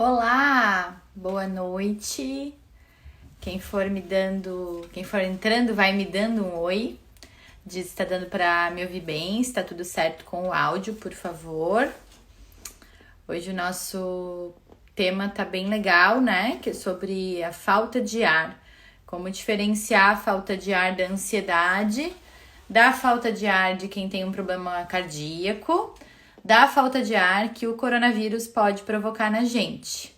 Olá, boa noite. Quem for entrando, vai me dando um oi. Diz se tá dando para me ouvir bem, se tá tudo certo com o áudio, por favor. Hoje o nosso tema tá bem legal, né? Que é sobre a falta de ar. Como diferenciar a falta de ar da ansiedade, da falta de ar de quem tem um problema cardíaco, da falta de ar que o coronavírus pode provocar na gente.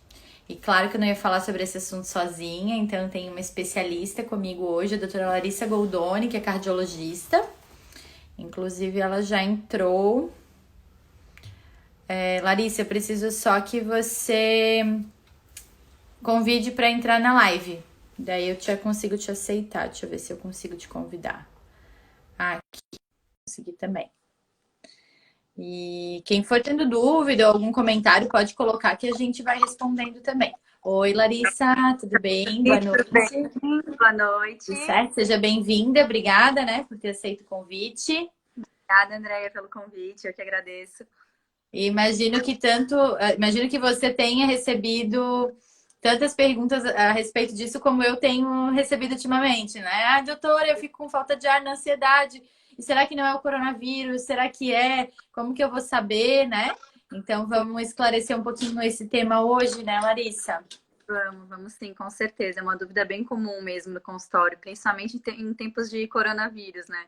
E claro que eu não ia falar sobre esse assunto sozinha, então tem uma especialista comigo hoje, a doutora Larissa Goldoni, que é cardiologista. Inclusive, ela já entrou. Larissa, eu preciso só que você convide para entrar na live. Daí eu já consigo te aceitar. Deixa eu ver se eu consigo te convidar. Aqui, consegui também. E quem for tendo dúvida ou algum comentário, pode colocar que a gente vai respondendo também. Oi, Larissa, tudo bem? Boa Tudo bem? noite. Boa noite. Tudo certo? Seja bem-vinda. Obrigada, né, por ter aceito o convite. Obrigada, Andréia, pelo convite. Eu que agradeço. E imagino que você tenha recebido tantas perguntas a respeito disso como eu tenho recebido ultimamente, né? Ah, doutora, eu fico com falta de ar na ansiedade. E será que não é o coronavírus? Será que é? Como que eu vou saber, né? Então vamos esclarecer um pouquinho esse tema hoje, né, Larissa? Vamos sim, com certeza. É uma dúvida bem comum mesmo no consultório, principalmente em tempos de coronavírus, né?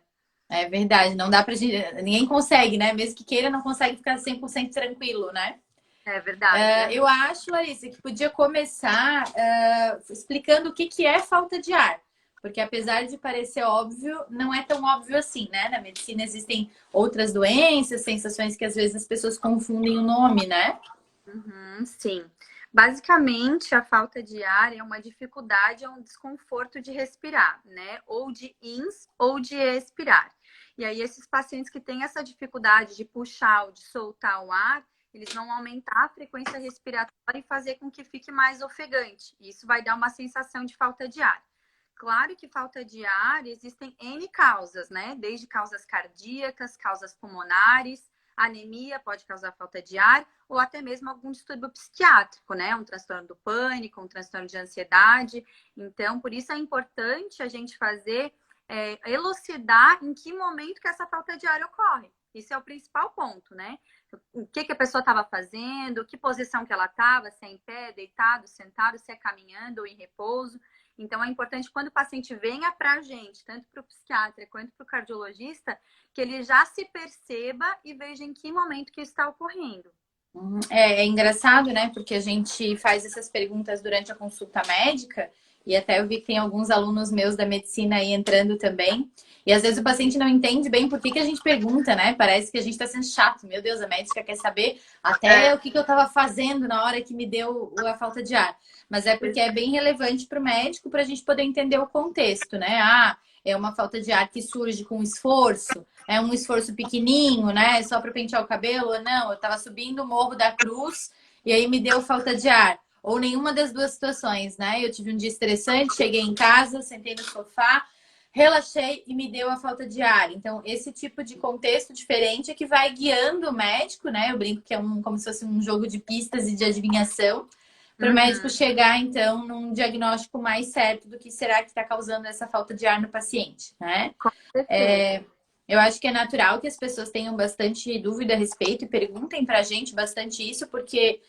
É verdade, não dá pra gente, ninguém consegue, né? Mesmo que queira, não consegue ficar 100% tranquilo, né? É verdade. Eu acho, Larissa, que podia começar explicando o que é falta de ar. Porque apesar de parecer óbvio, não é tão óbvio assim, né? Na medicina existem outras doenças, sensações que às vezes as pessoas confundem o nome, né? Sim. Basicamente, a falta de ar é uma dificuldade, é um desconforto de respirar, né? Ou de ins ou de expirar. E aí, esses pacientes que têm essa dificuldade de puxar ou de soltar o ar, eles vão aumentar a frequência respiratória e fazer com que fique mais ofegante. Isso vai dar uma sensação de falta de ar. Claro que falta de ar existem N causas, né? Desde causas cardíacas, causas pulmonares, anemia pode causar falta de ar, ou até mesmo algum distúrbio psiquiátrico, né? Um transtorno do pânico, um transtorno de ansiedade. Então, por isso é importante a gente fazer, elucidar em que momento que essa falta de ar ocorre. Isso é o principal ponto, né? O que a pessoa estava fazendo, que posição que ela estava, se é em pé, deitado, sentado, se é caminhando ou em repouso. Então, é importante quando o paciente venha para a gente, tanto para o psiquiatra quanto para o cardiologista, que ele já se perceba e veja em que momento que está ocorrendo. É engraçado, né? Porque a gente faz essas perguntas durante a consulta médica, e até eu vi que tem alguns alunos meus da medicina aí entrando também. E às vezes o paciente não entende bem por que a gente pergunta, né? Parece que a gente está sendo chato. Meu Deus, a médica quer saber até É, o que eu estava fazendo na hora que me deu a falta de ar. Mas é porque é bem relevante para o médico para a gente poder entender o contexto, né? Ah, é uma falta de ar que surge com esforço, é um esforço pequenininho, né? Só para pentear o cabelo. Não, eu estava subindo o Morro da Cruz e aí me deu falta de ar. Ou nenhuma das duas situações, né? Eu tive um dia estressante, cheguei em casa, sentei no sofá, relaxei e me deu a falta de ar. Então, esse tipo de contexto diferente é que vai guiando o médico, né? Eu brinco que é como se fosse um jogo de pistas e de adivinhação, para o médico uhum, chegar, então, num diagnóstico mais certo do que será que está causando essa falta de ar no paciente, né? com certeza. É, eu acho que é natural que as pessoas tenham bastante dúvida a respeito e perguntem pra gente bastante isso, porque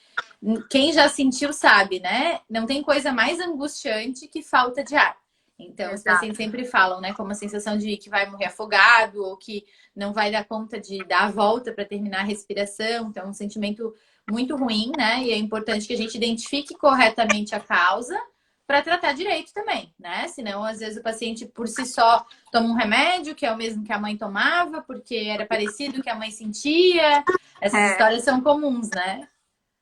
quem já sentiu sabe, né? Não tem coisa mais angustiante que falta de ar. Então, os pacientes Exato. sempre falam, né, como a sensação de que vai morrer afogado ou que não vai dar conta de dar a volta para terminar a respiração. Então, é um sentimento muito ruim, né? E é importante que a gente identifique corretamente a causa para tratar direito também, né? Senão, às vezes, o paciente por si só toma um remédio que é o mesmo que a mãe tomava, porque era parecido o que a mãe sentia. Essas É, histórias são comuns, né?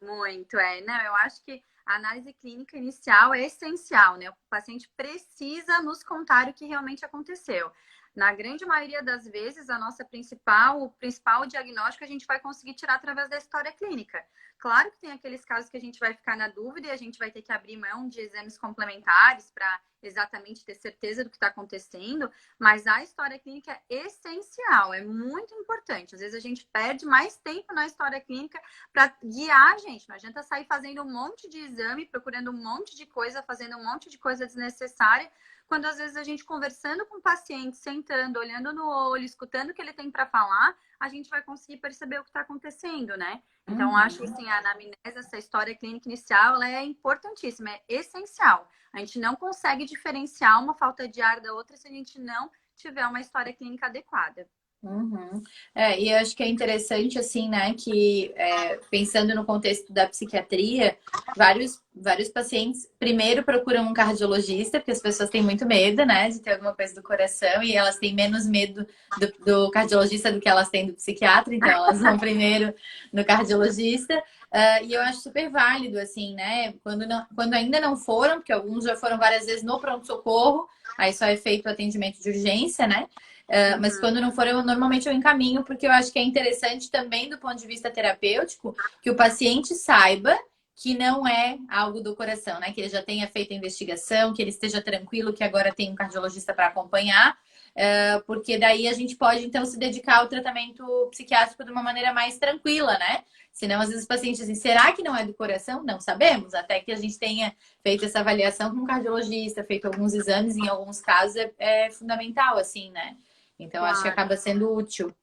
muito, é. Não, eu acho que a análise clínica inicial é essencial, né? O paciente precisa nos contar o que realmente aconteceu. Na grande maioria das vezes, o principal diagnóstico a gente vai conseguir tirar através da história clínica. Claro que tem aqueles casos que a gente vai ficar na dúvida e a gente vai ter que abrir mão de exames complementares para exatamente ter certeza do que está acontecendo, mas a história clínica é essencial, é muito importante. Às vezes a gente perde mais tempo na história clínica para guiar a gente. Não adianta sair fazendo um monte de exame, procurando um monte de coisa, fazendo um monte de coisa desnecessária, quando às vezes a gente conversando com o paciente, sentando, olhando no olho, escutando o que ele tem para falar, a gente vai conseguir perceber o que está acontecendo, né? Então, acho que assim, a anamnese, essa história clínica inicial, ela é importantíssima, é essencial. A gente não consegue diferenciar uma falta de ar da outra se a gente não tiver uma história clínica adequada. Uhum. E eu acho que é interessante, assim, né, que pensando no contexto da psiquiatria, vários pacientes primeiro procuram um cardiologista, porque as pessoas têm muito medo, né, de ter alguma coisa do coração, e elas têm menos medo do cardiologista do que elas têm do psiquiatra, então elas vão primeiro no cardiologista. E eu acho super válido, assim, né, quando ainda não foram, porque alguns já foram várias vezes no pronto-socorro, aí só é feito o atendimento de urgência, né? Mas quando não for, normalmente eu encaminho, porque eu acho que é interessante também do ponto de vista terapêutico que o paciente saiba que não é algo do coração, né? Que ele já tenha feito a investigação, que ele esteja tranquilo, que agora tem um cardiologista para acompanhar, porque daí a gente pode, então, se dedicar ao tratamento psiquiátrico de uma maneira mais tranquila, né? Senão, às vezes, os pacientes dizem, será que não é do coração? Não sabemos, até que a gente tenha feito essa avaliação com o cardiologista, feito alguns exames, em alguns casos é fundamental, assim, né? Então, acho que Claro. acaba sendo útil.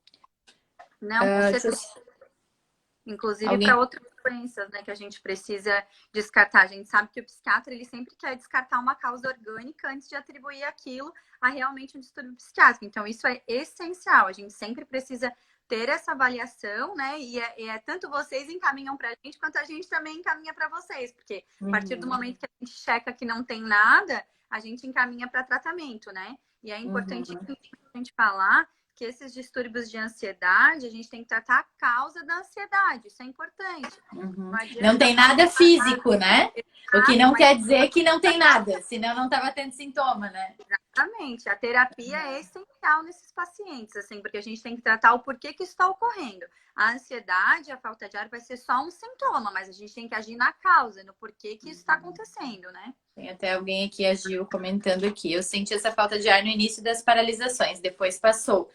Não, com Deixa eu... certeza. Inclusive para Alguém... outras doenças, né, que a gente precisa descartar. A gente sabe que o psiquiatra, ele sempre quer descartar uma causa orgânica antes de atribuir aquilo a realmente um distúrbio psiquiátrico. Então, isso é essencial. A gente sempre precisa ter essa avaliação, né? E é tanto vocês encaminham para a gente, quanto a gente também encaminha para vocês. Porque a partir do momento que a gente checa que não tem nada, a gente encaminha para tratamento, né? E é importante a gente falar que esses distúrbios de ansiedade, a gente tem que tratar a causa da ansiedade, isso é importante. Não Não adianta tem nada físico, né? O que não mas quer dizer que não tem nada, senão não estava tendo sintoma, né? exatamente, a terapia é essencial nesses pacientes, assim, porque a gente tem que tratar o porquê que isso está ocorrendo. A ansiedade, a falta de ar vai ser só um sintoma, mas a gente tem que agir na causa, no porquê que isso está acontecendo, né? Tem até alguém aqui, a Gil, comentando aqui. Eu senti essa falta de ar no início das paralisações, depois passou.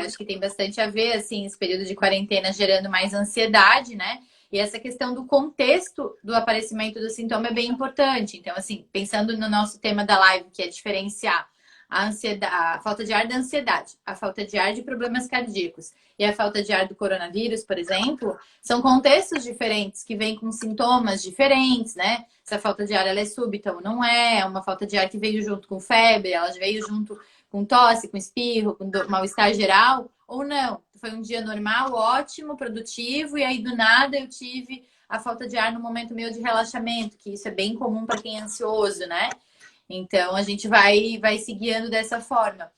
Acho que tem bastante a ver, assim, esse período de quarentena gerando mais ansiedade, né? E essa questão do contexto do aparecimento do sintoma é bem importante. Então, assim, pensando no nosso tema da live, que é diferenciar a ansiedade, a falta de ar da ansiedade, a falta de ar de problemas cardíacos e a falta de ar do coronavírus, por exemplo, são contextos diferentes que vêm com sintomas diferentes, né? Se a falta de ar ela é súbita ou não é uma falta de ar que veio junto com febre, ela veio junto com tosse, com espirro, com mal-estar geral, ou não. Foi um dia normal, ótimo, produtivo, e aí do nada eu tive a falta de ar no momento meu de relaxamento, que isso é bem comum para quem é ansioso, né? Então a gente vai se guiando dessa forma.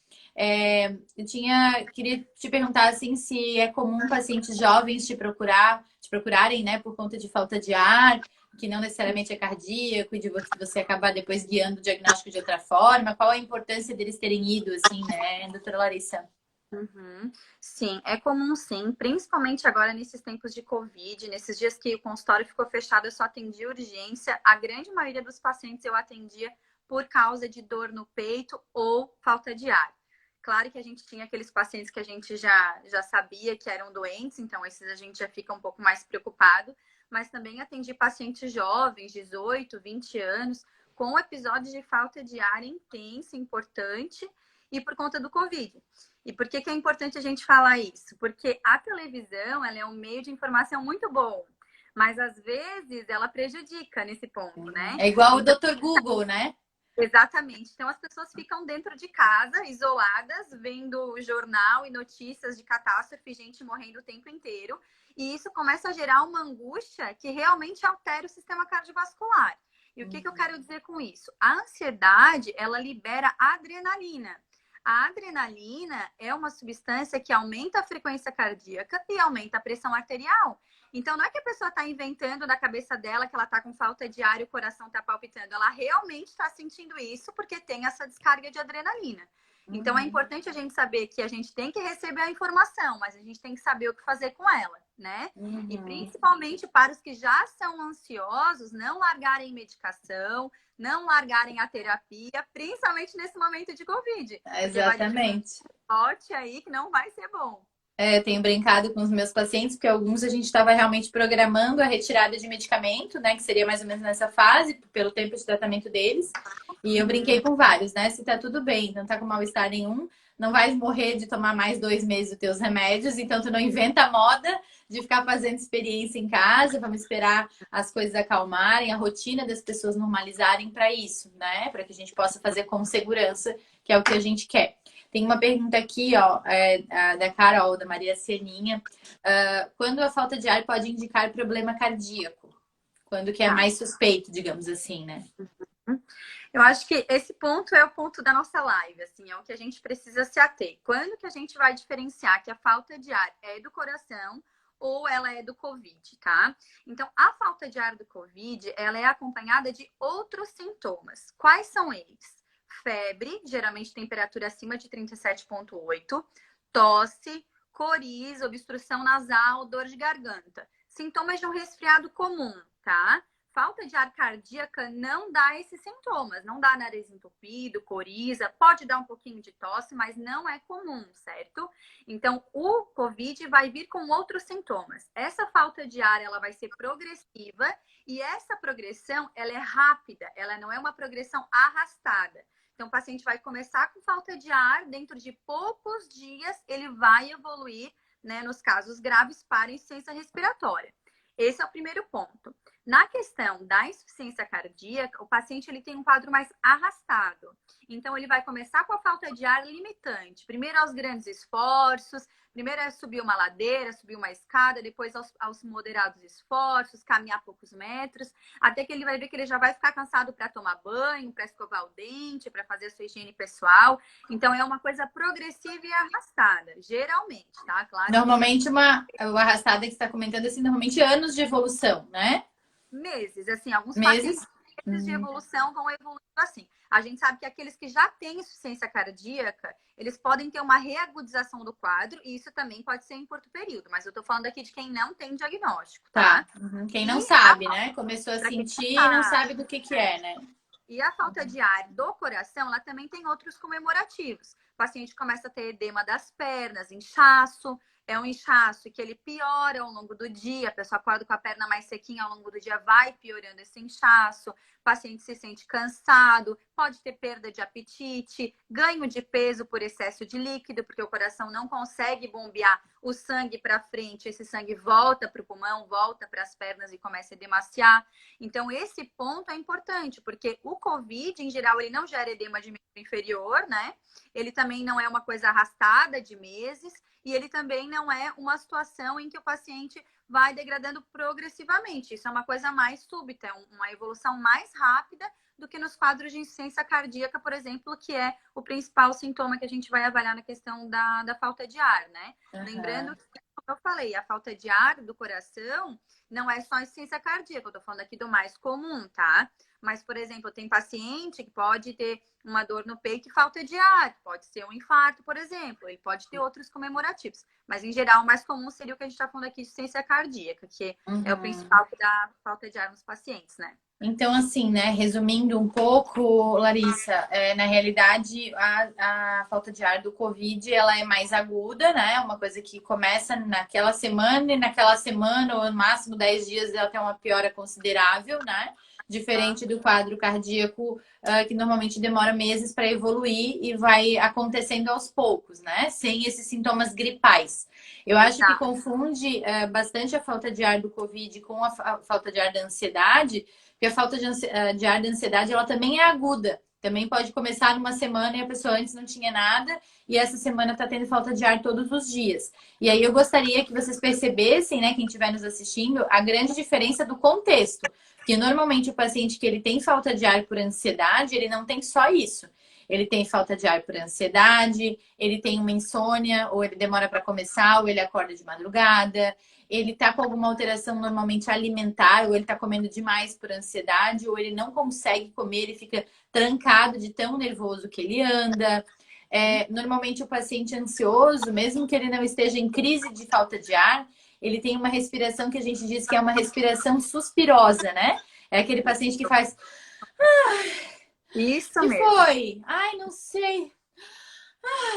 Queria te perguntar assim se é comum pacientes jovens te procurarem, né, por conta de falta de ar, que não necessariamente é cardíaco, e de você acabar depois guiando o diagnóstico de outra forma. Qual a importância deles terem ido, assim, né, doutora Larissa? Uhum. Sim, é comum sim, principalmente agora nesses tempos de Covid, nesses dias que o consultório ficou fechado, eu só atendi urgência. A grande maioria dos pacientes eu atendia por causa de dor no peito ou falta de ar. Claro que a gente tinha aqueles pacientes que a gente já sabia que eram doentes, então esses a gente já fica um pouco mais preocupado, mas também atendi pacientes jovens, 18, 20 anos, com episódios de falta de ar intensa, importante, e por conta do Covid. E por que é importante a gente falar isso? Porque a televisão, ela é um meio de informação muito bom, mas às vezes ela prejudica nesse ponto, né? É igual o Então, Dr. Google, né? exatamente. Então, as pessoas ficam dentro de casa, isoladas, vendo jornal e notícias de catástrofe, gente morrendo o tempo inteiro. E isso começa a gerar uma angústia que realmente altera o sistema cardiovascular. E o que eu quero dizer com isso? A ansiedade, ela libera adrenalina. A adrenalina é uma substância que aumenta a frequência cardíaca e aumenta a pressão arterial. Então, não é que a pessoa está inventando na cabeça dela que ela está com falta de ar e o coração está palpitando. Ela realmente está sentindo isso porque tem essa descarga de adrenalina. Então, é importante a gente saber que a gente tem que receber a informação, mas a gente tem que saber o que fazer com ela, né? E principalmente para os que já são ansiosos, não largarem medicação, não largarem a terapia, principalmente nesse momento de Covid. Exatamente. Sorte aí que não vai ser bom. Eu tenho brincado com os meus pacientes, porque alguns a gente estava realmente programando a retirada de medicamento, né? Que seria mais ou menos nessa fase, pelo tempo de tratamento deles. E eu brinquei com vários, né? Se tá tudo bem, não tá com mal-estar nenhum, não vai morrer de tomar mais 2 meses dos teus remédios, então tu não inventa a moda de ficar fazendo experiência em casa, vamos esperar as coisas acalmarem, a rotina das pessoas normalizarem para isso, né? Para que a gente possa fazer com segurança, que é o que a gente quer. Tem uma pergunta aqui, ó, da Carol, da Maria Cianinha. Quando a falta de ar pode indicar problema cardíaco? Quando que é mais suspeito, digamos assim, né? Eu acho que esse ponto é o ponto da nossa live, assim, é o que a gente precisa se ater. Quando que a gente vai diferenciar que a falta de ar é do coração ou ela é do Covid, tá? Então, a falta de ar do Covid, ela é acompanhada de outros sintomas. Quais são eles? Febre, geralmente temperatura acima de 37,8, tosse, coriza, obstrução nasal, dor de garganta. Sintomas de um resfriado comum, tá? Falta de ar cardíaca não dá esses sintomas, não dá nariz entupido, coriza, pode dar um pouquinho de tosse, mas não é comum, certo? Então, o COVID vai vir com outros sintomas. Essa falta de ar, ela vai ser progressiva e essa progressão, ela é rápida, ela não é uma progressão arrastada. Então, o paciente vai começar com falta de ar, dentro de poucos dias ele vai evoluir, né, nos casos graves para insuficiência respiratória. Esse é o primeiro ponto. Na questão da insuficiência cardíaca, o paciente ele tem um quadro mais arrastado. Então, ele vai começar com a falta de ar limitante. Primeiro aos grandes esforços, primeiro é subir uma ladeira, subir uma escada, depois aos moderados esforços, caminhar poucos metros, até que ele vai ver que ele já vai ficar cansado para tomar banho, para escovar o dente, para fazer a sua higiene pessoal. Então, é uma coisa progressiva e arrastada, geralmente, tá? Claro. Normalmente, o arrastada que você está comentando, assim, normalmente anos de evolução, né? Meses, assim, alguns meses pacientes de evolução vão evoluindo assim. A gente sabe que aqueles que já têm insuficiência cardíaca, eles podem ter uma reagudização do quadro, e isso também pode ser em curto período, mas eu tô falando aqui de quem não tem diagnóstico, tá? Quem não sabe, né? Começou a sentir e não sabe do que é, né? E a falta de ar do coração, ela também tem outros comemorativos. O paciente começa a ter edema das pernas, inchaço. É um inchaço que ele piora ao longo do dia. A pessoa acorda com a perna mais sequinha ao longo do dia, vai piorando esse inchaço. O paciente se sente cansado, pode ter perda de apetite, ganho de peso por excesso de líquido, porque o coração não consegue bombear o sangue para frente. Esse sangue volta para o pulmão, volta para as pernas e começa a edemaciar. Então, esse ponto é importante, porque o COVID, em geral, ele não gera edema de membro inferior, né? Ele também não é uma coisa arrastada de meses. E ele também não é uma situação em que o paciente vai degradando progressivamente. Isso é uma coisa mais súbita, uma evolução mais rápida do que nos quadros de insuficiência cardíaca, por exemplo, que é o principal sintoma que a gente vai avaliar na questão da falta de ar, né? Lembrando que, como eu falei, a falta de ar do coração não é só insuficiência cardíaca, eu tô falando aqui do mais comum, tá? Mas, por exemplo, tem paciente que pode ter uma dor no peito e falta de ar, pode ser um infarto, por exemplo, ele pode ter outros comemorativos. Mas, em geral, o mais comum seria o que a gente está falando aqui de insuficiência cardíaca, que é o principal da falta de ar nos pacientes, né? Então, assim, né, resumindo um pouco, Larissa, na realidade, a falta de ar do Covid, ela é mais aguda, né? Uma coisa que começa naquela semana, e naquela semana, ou no máximo 10 dias, ela tem uma piora considerável, né? Diferente do quadro cardíaco, que normalmente demora meses para evoluir e vai acontecendo aos poucos, né? Sem esses sintomas gripais. Eu acho que confunde bastante a falta de ar do Covid com a falta de ar da ansiedade, porque a falta de ar da ansiedade, ela também é aguda. Também pode começar numa semana e a pessoa antes não tinha nada e essa semana está tendo falta de ar todos os dias. E aí eu gostaria que vocês percebessem, né, quem estiver nos assistindo, a grande diferença do contexto. Porque normalmente o paciente que ele tem falta de ar por ansiedade, ele não tem só isso. Ele tem falta de ar por ansiedade, ele tem uma insônia, ou ele demora para começar, ou ele acorda de madrugada, ele tá com alguma alteração normalmente alimentar, ou ele tá comendo demais por ansiedade, ou ele não consegue comer, ele fica trancado de tão nervoso que ele anda. Normalmente o paciente ansioso, mesmo que ele não esteja em crise de falta de ar, ele tem uma respiração que a gente diz que é uma respiração suspirosa, né? É aquele paciente que faz, Isso que mesmo. foi? Ai, não sei.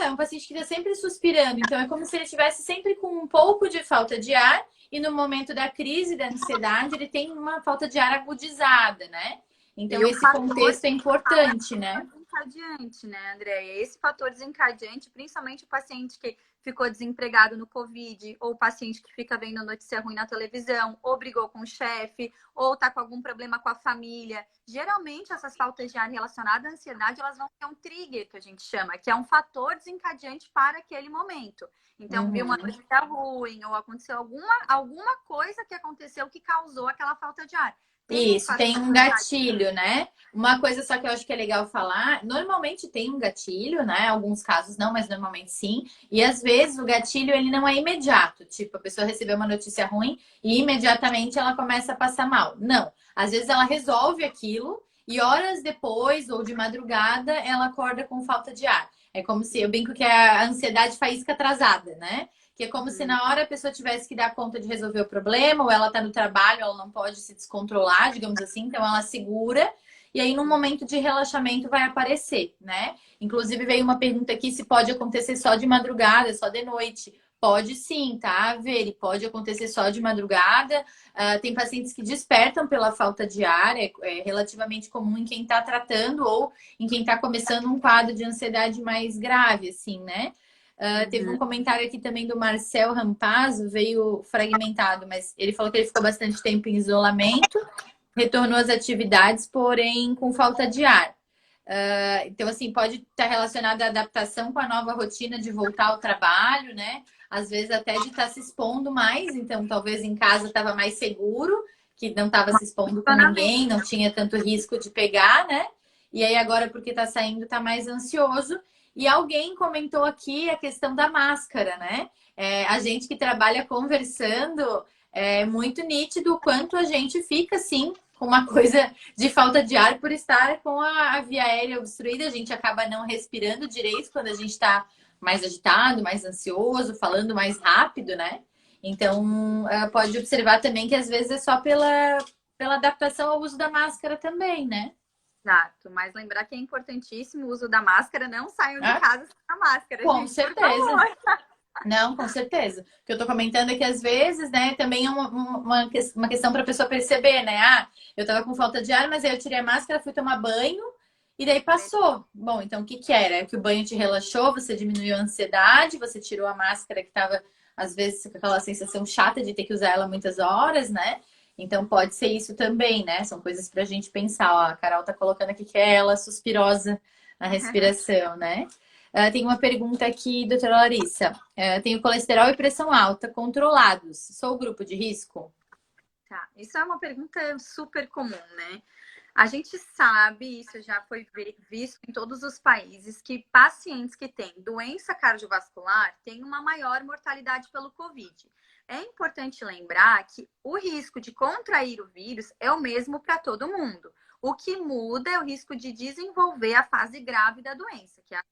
É um paciente que está sempre suspirando, então é como se ele estivesse sempre com um pouco de falta de ar e no momento da crise, da ansiedade, ele tem uma falta de ar agudizada, né? Então E o esse fator contexto é importante, né? desencadeante, né, Andréia? Esse fator desencadeante, principalmente o paciente que ficou desempregado no Covid, ou o paciente que fica vendo notícia ruim na televisão, ou brigou com o chefe, ou tá com algum problema com a família. Geralmente, essas faltas de ar relacionadas à ansiedade, elas vão ter um trigger, que a gente chama, que é um fator desencadeante para aquele momento. Então, viu uma Uhum. notícia ruim, ou aconteceu alguma coisa que aconteceu que causou aquela falta de ar. Tem um Isso, fator tem um gatilho, né? Uma coisa só que eu acho que é legal falar, normalmente tem um gatilho, né? Alguns casos não, mas normalmente sim. E às vezes o gatilho ele não é imediato, tipo, a pessoa recebeu uma notícia ruim e imediatamente ela começa a passar mal. Não, às vezes ela resolve aquilo e horas depois ou de madrugada ela acorda com falta de ar. É como se eu brinco que é a ansiedade faísca atrasada, né? Que é como se na hora a pessoa tivesse que dar conta de resolver o problema, ou ela está no trabalho, ela não pode se descontrolar, digamos assim, então ela segura, e aí num momento de relaxamento vai aparecer, né? Inclusive veio uma pergunta aqui se pode acontecer só de madrugada, só de noite. Pode sim, tá, Veri? Pode acontecer só de madrugada. Tem pacientes que despertam pela falta de ar, é relativamente comum em quem está tratando ou em quem está começando um quadro de ansiedade mais grave, assim, né? Teve um Uhum. comentário aqui também do Marcel Rampazzo, veio fragmentado, mas ele falou que ele ficou bastante tempo em isolamento, retornou às atividades, porém com falta de ar. Então, assim, pode estar relacionado à adaptação com a nova rotina de voltar ao trabalho, né? Às vezes até de estar se expondo mais, então talvez em casa estava mais seguro, que não estava se expondo com ninguém, não tinha tanto risco de pegar, né? E aí agora, porque está saindo, está mais ansioso. E alguém comentou aqui a questão da máscara, né? A gente que trabalha conversando, é muito nítido o quanto a gente fica, assim, com uma coisa de falta de ar por estar com a via aérea obstruída. A gente acaba não respirando direito quando a gente está mais agitado, mais ansioso, falando mais rápido, né? Então, pode observar também que às vezes é só pela adaptação ao uso da máscara também, né? Exato, mas lembrar que é importantíssimo o uso da máscara, não saiam de Ah, casa sem a máscara, com gente, por certeza. favor. Não, com certeza. O que eu tô comentando é que às vezes, né, também é uma questão para a pessoa perceber, né? Ah, eu tava com falta de ar, mas aí eu tirei a máscara, fui tomar banho e daí passou. Bom, então o que que era? É que o banho te relaxou, você diminuiu a ansiedade, você tirou a máscara que tava, às vezes, com aquela sensação chata de ter que usar ela muitas horas, né? Então pode ser isso também, né? São coisas pra gente pensar. Ó, a Carol tá colocando aqui que é ela suspirosa na respiração, né? Tem uma pergunta aqui, doutora Larissa. Tenho colesterol e pressão alta controlados. Sou o grupo de risco? Tá, isso é uma pergunta super comum, né? A gente sabe, isso já foi visto em todos os países, que pacientes que têm doença cardiovascular têm uma maior mortalidade pelo Covid. É importante lembrar que o risco de contrair o vírus é o mesmo para todo mundo. O que muda é o risco de desenvolver a fase grave da doença, que é a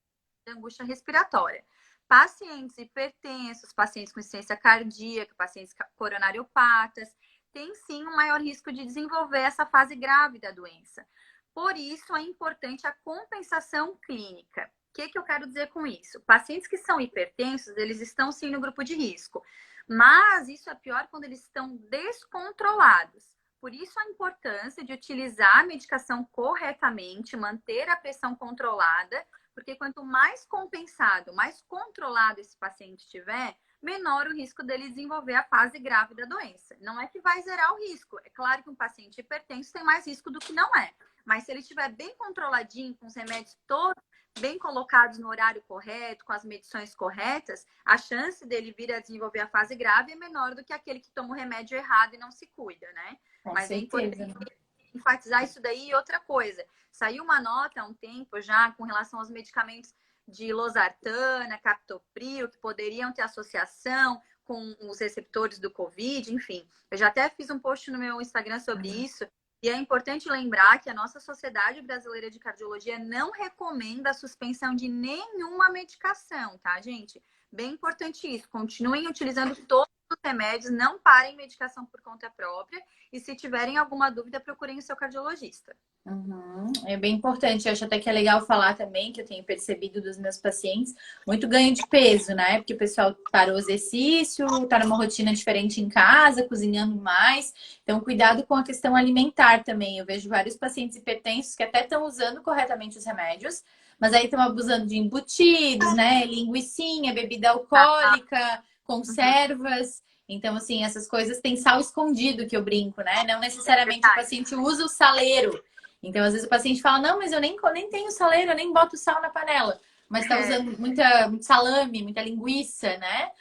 angústia respiratória. Pacientes hipertensos, pacientes com insuficiência cardíaca, pacientes coronariopatas, têm sim um maior risco de desenvolver essa fase grave da doença. Por isso, é importante a compensação clínica. O que eu quero dizer com isso? Pacientes que são hipertensos, eles estão sim no grupo de risco, mas isso é pior quando eles estão descontrolados. Por isso, a importância de utilizar a medicação corretamente, manter a pressão controlada, porque quanto mais compensado, mais controlado esse paciente tiver, menor o risco dele desenvolver a fase grave da doença. Não é que vai zerar o risco. É claro que um paciente hipertenso tem mais risco do que não é. Mas se ele estiver bem controladinho, com os remédios todos bem colocados no horário correto, com as medições corretas, a chance dele vir a desenvolver a fase grave é menor do que aquele que toma o remédio errado e não se cuida, né? Com Mas é certeza. importante enfatizar isso daí. E outra coisa, saiu uma nota há um tempo já com relação aos medicamentos de losartana, captopril, que poderiam ter associação com os receptores do Covid, enfim. Eu já até fiz um post no meu Instagram sobre isso. E é importante lembrar que a nossa Sociedade Brasileira de Cardiologia não recomenda a suspensão de nenhuma medicação, tá, gente? Bem importante isso. Continuem utilizando todos os remédios, não parem medicação por conta própria. E se tiverem alguma dúvida, procurem o seu cardiologista. Uhum. É bem importante. Eu acho até que é legal falar também, que eu tenho percebido dos meus pacientes, muito ganho de peso, né? Porque o pessoal parou o exercício, tá numa rotina diferente em casa, cozinhando mais. Então, cuidado com a questão alimentar também. Eu vejo vários pacientes hipertensos que até estão usando corretamente os remédios, mas aí estão abusando de embutidos, né? Linguicinha, bebida alcoólica, Uhum, conservas. Então, assim, essas coisas têm sal escondido, que eu brinco, né? Não é necessariamente o verdade. paciente usa o saleiro. Então, às vezes o paciente fala, não, mas eu nem tenho saleiro, eu nem boto sal na panela. Mas tá É, usando muito salame, muita linguiça, né?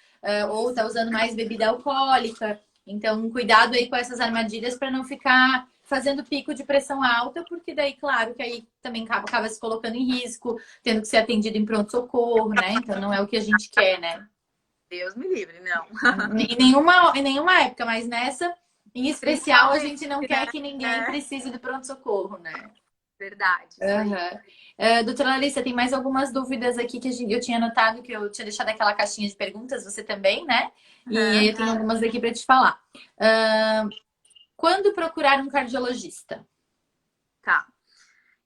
Ou tá isso. usando mais bebida alcoólica. Então, cuidado aí com essas armadilhas para não ficar fazendo pico de pressão alta, porque daí, claro, que aí também acaba se colocando em risco, tendo que ser atendido em pronto-socorro, né? Então, não é o que a gente quer, né? Deus me livre, não. Em nenhuma época, mas nessa, em especial, a Principalmente, gente não né? quer que ninguém É precise do pronto-socorro, né? verdade, isso aí. Aham. Doutora Larissa, tem mais algumas dúvidas aqui que eu tinha anotado, que eu tinha deixado aquela caixinha de perguntas, você também, né? E aí Aham, eu tenho algumas aqui para te falar. Quando procurar um cardiologista? tá.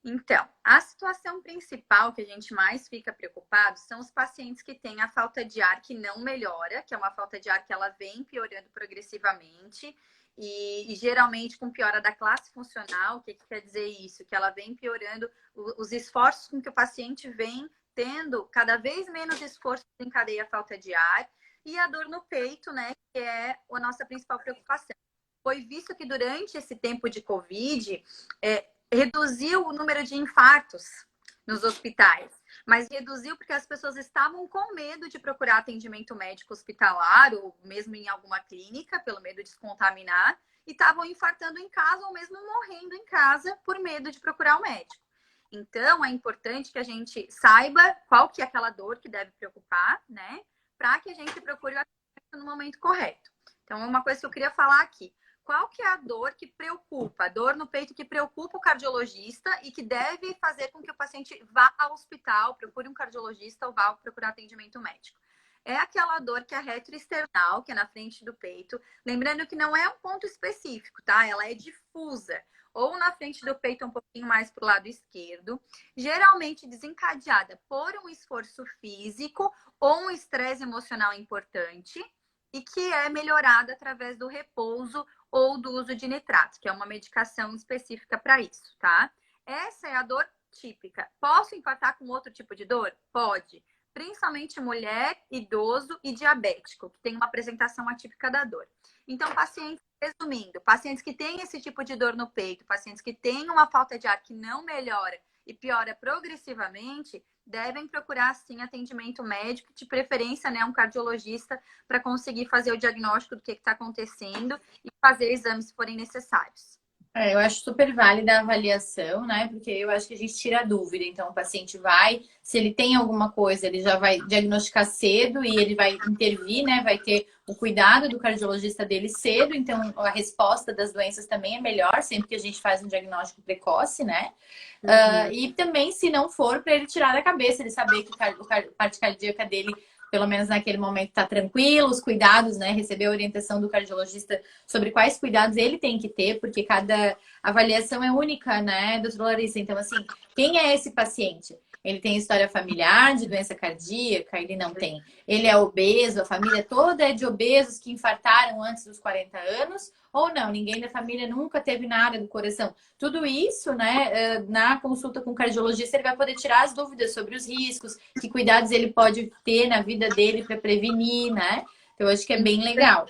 Então, a situação principal que a gente mais fica preocupado são os pacientes que têm a falta de ar que não melhora, que é uma falta de ar que ela vem piorando progressivamente e geralmente com piora da classe funcional. O que, que quer dizer isso? Que ela vem piorando os esforços com que o paciente vem tendo cada vez menos esforço desencadeia a falta de ar e a dor no peito, né, que é a nossa principal preocupação. Foi visto que durante esse tempo de Covid, reduziu o número de infartos nos hospitais, mas reduziu porque as pessoas estavam com medo de procurar atendimento médico hospitalar ou mesmo em alguma clínica, pelo medo de se contaminar, e estavam infartando em casa ou mesmo morrendo em casa por medo de procurar o médico. Então, é importante que a gente saiba qual que é aquela dor que deve preocupar, né? Para que a gente procure o atendimento no momento correto. Então, é uma coisa que eu queria falar aqui. Qual que é a dor que preocupa? A dor no peito que preocupa o cardiologista e que deve fazer com que o paciente vá ao hospital, procure um cardiologista ou vá procurar atendimento médico. É aquela dor que é retroesternal, que é na frente do peito. Lembrando que não é um ponto específico, tá? Ela é difusa. Ou na frente do peito, um pouquinho mais para o lado esquerdo. Geralmente desencadeada por um esforço físico ou um estresse emocional importante e que é melhorada através do repouso ou do uso de nitrato, que é uma medicação específica para isso, tá? Essa é a dor típica. Posso empatar com outro tipo de dor? Pode. Principalmente mulher, idoso e diabético, que tem uma apresentação atípica da dor. Então, pacientes, resumindo, pacientes que têm esse tipo de dor no peito, pacientes que têm uma falta de ar que não melhora e piora progressivamente, devem procurar sim atendimento médico, de preferência, né, um cardiologista, para conseguir fazer o diagnóstico do que está acontecendo e fazer exames se forem necessários. Eu acho super válida a avaliação, né? Porque eu acho que a gente tira a dúvida. Então, o paciente vai, se ele tem alguma coisa, ele já vai diagnosticar cedo e ele vai intervir, né? Vai ter o cuidado do cardiologista dele cedo. Então, a resposta das doenças também é melhor, sempre que a gente faz um diagnóstico precoce, né? Uhum. E também, se não for, para ele tirar da cabeça, ele saber que a parte cardíaca dele, pelo menos naquele momento, está tranquilo, os cuidados, né? Receber a orientação do cardiologista sobre quais cuidados ele tem que ter, porque cada avaliação é única, né, doutora Larissa? Então, assim, quem é esse paciente? Ele tem história familiar de doença cardíaca? Ele não tem. Ele é obeso? A família toda é de obesos que infartaram antes dos 40 anos? Ou não? Ninguém da família nunca teve nada do coração. Tudo isso, né, na consulta com o cardiologista, ele vai poder tirar as dúvidas sobre os riscos, que cuidados ele pode ter na vida dele para prevenir, né? Então, eu acho que é bem legal.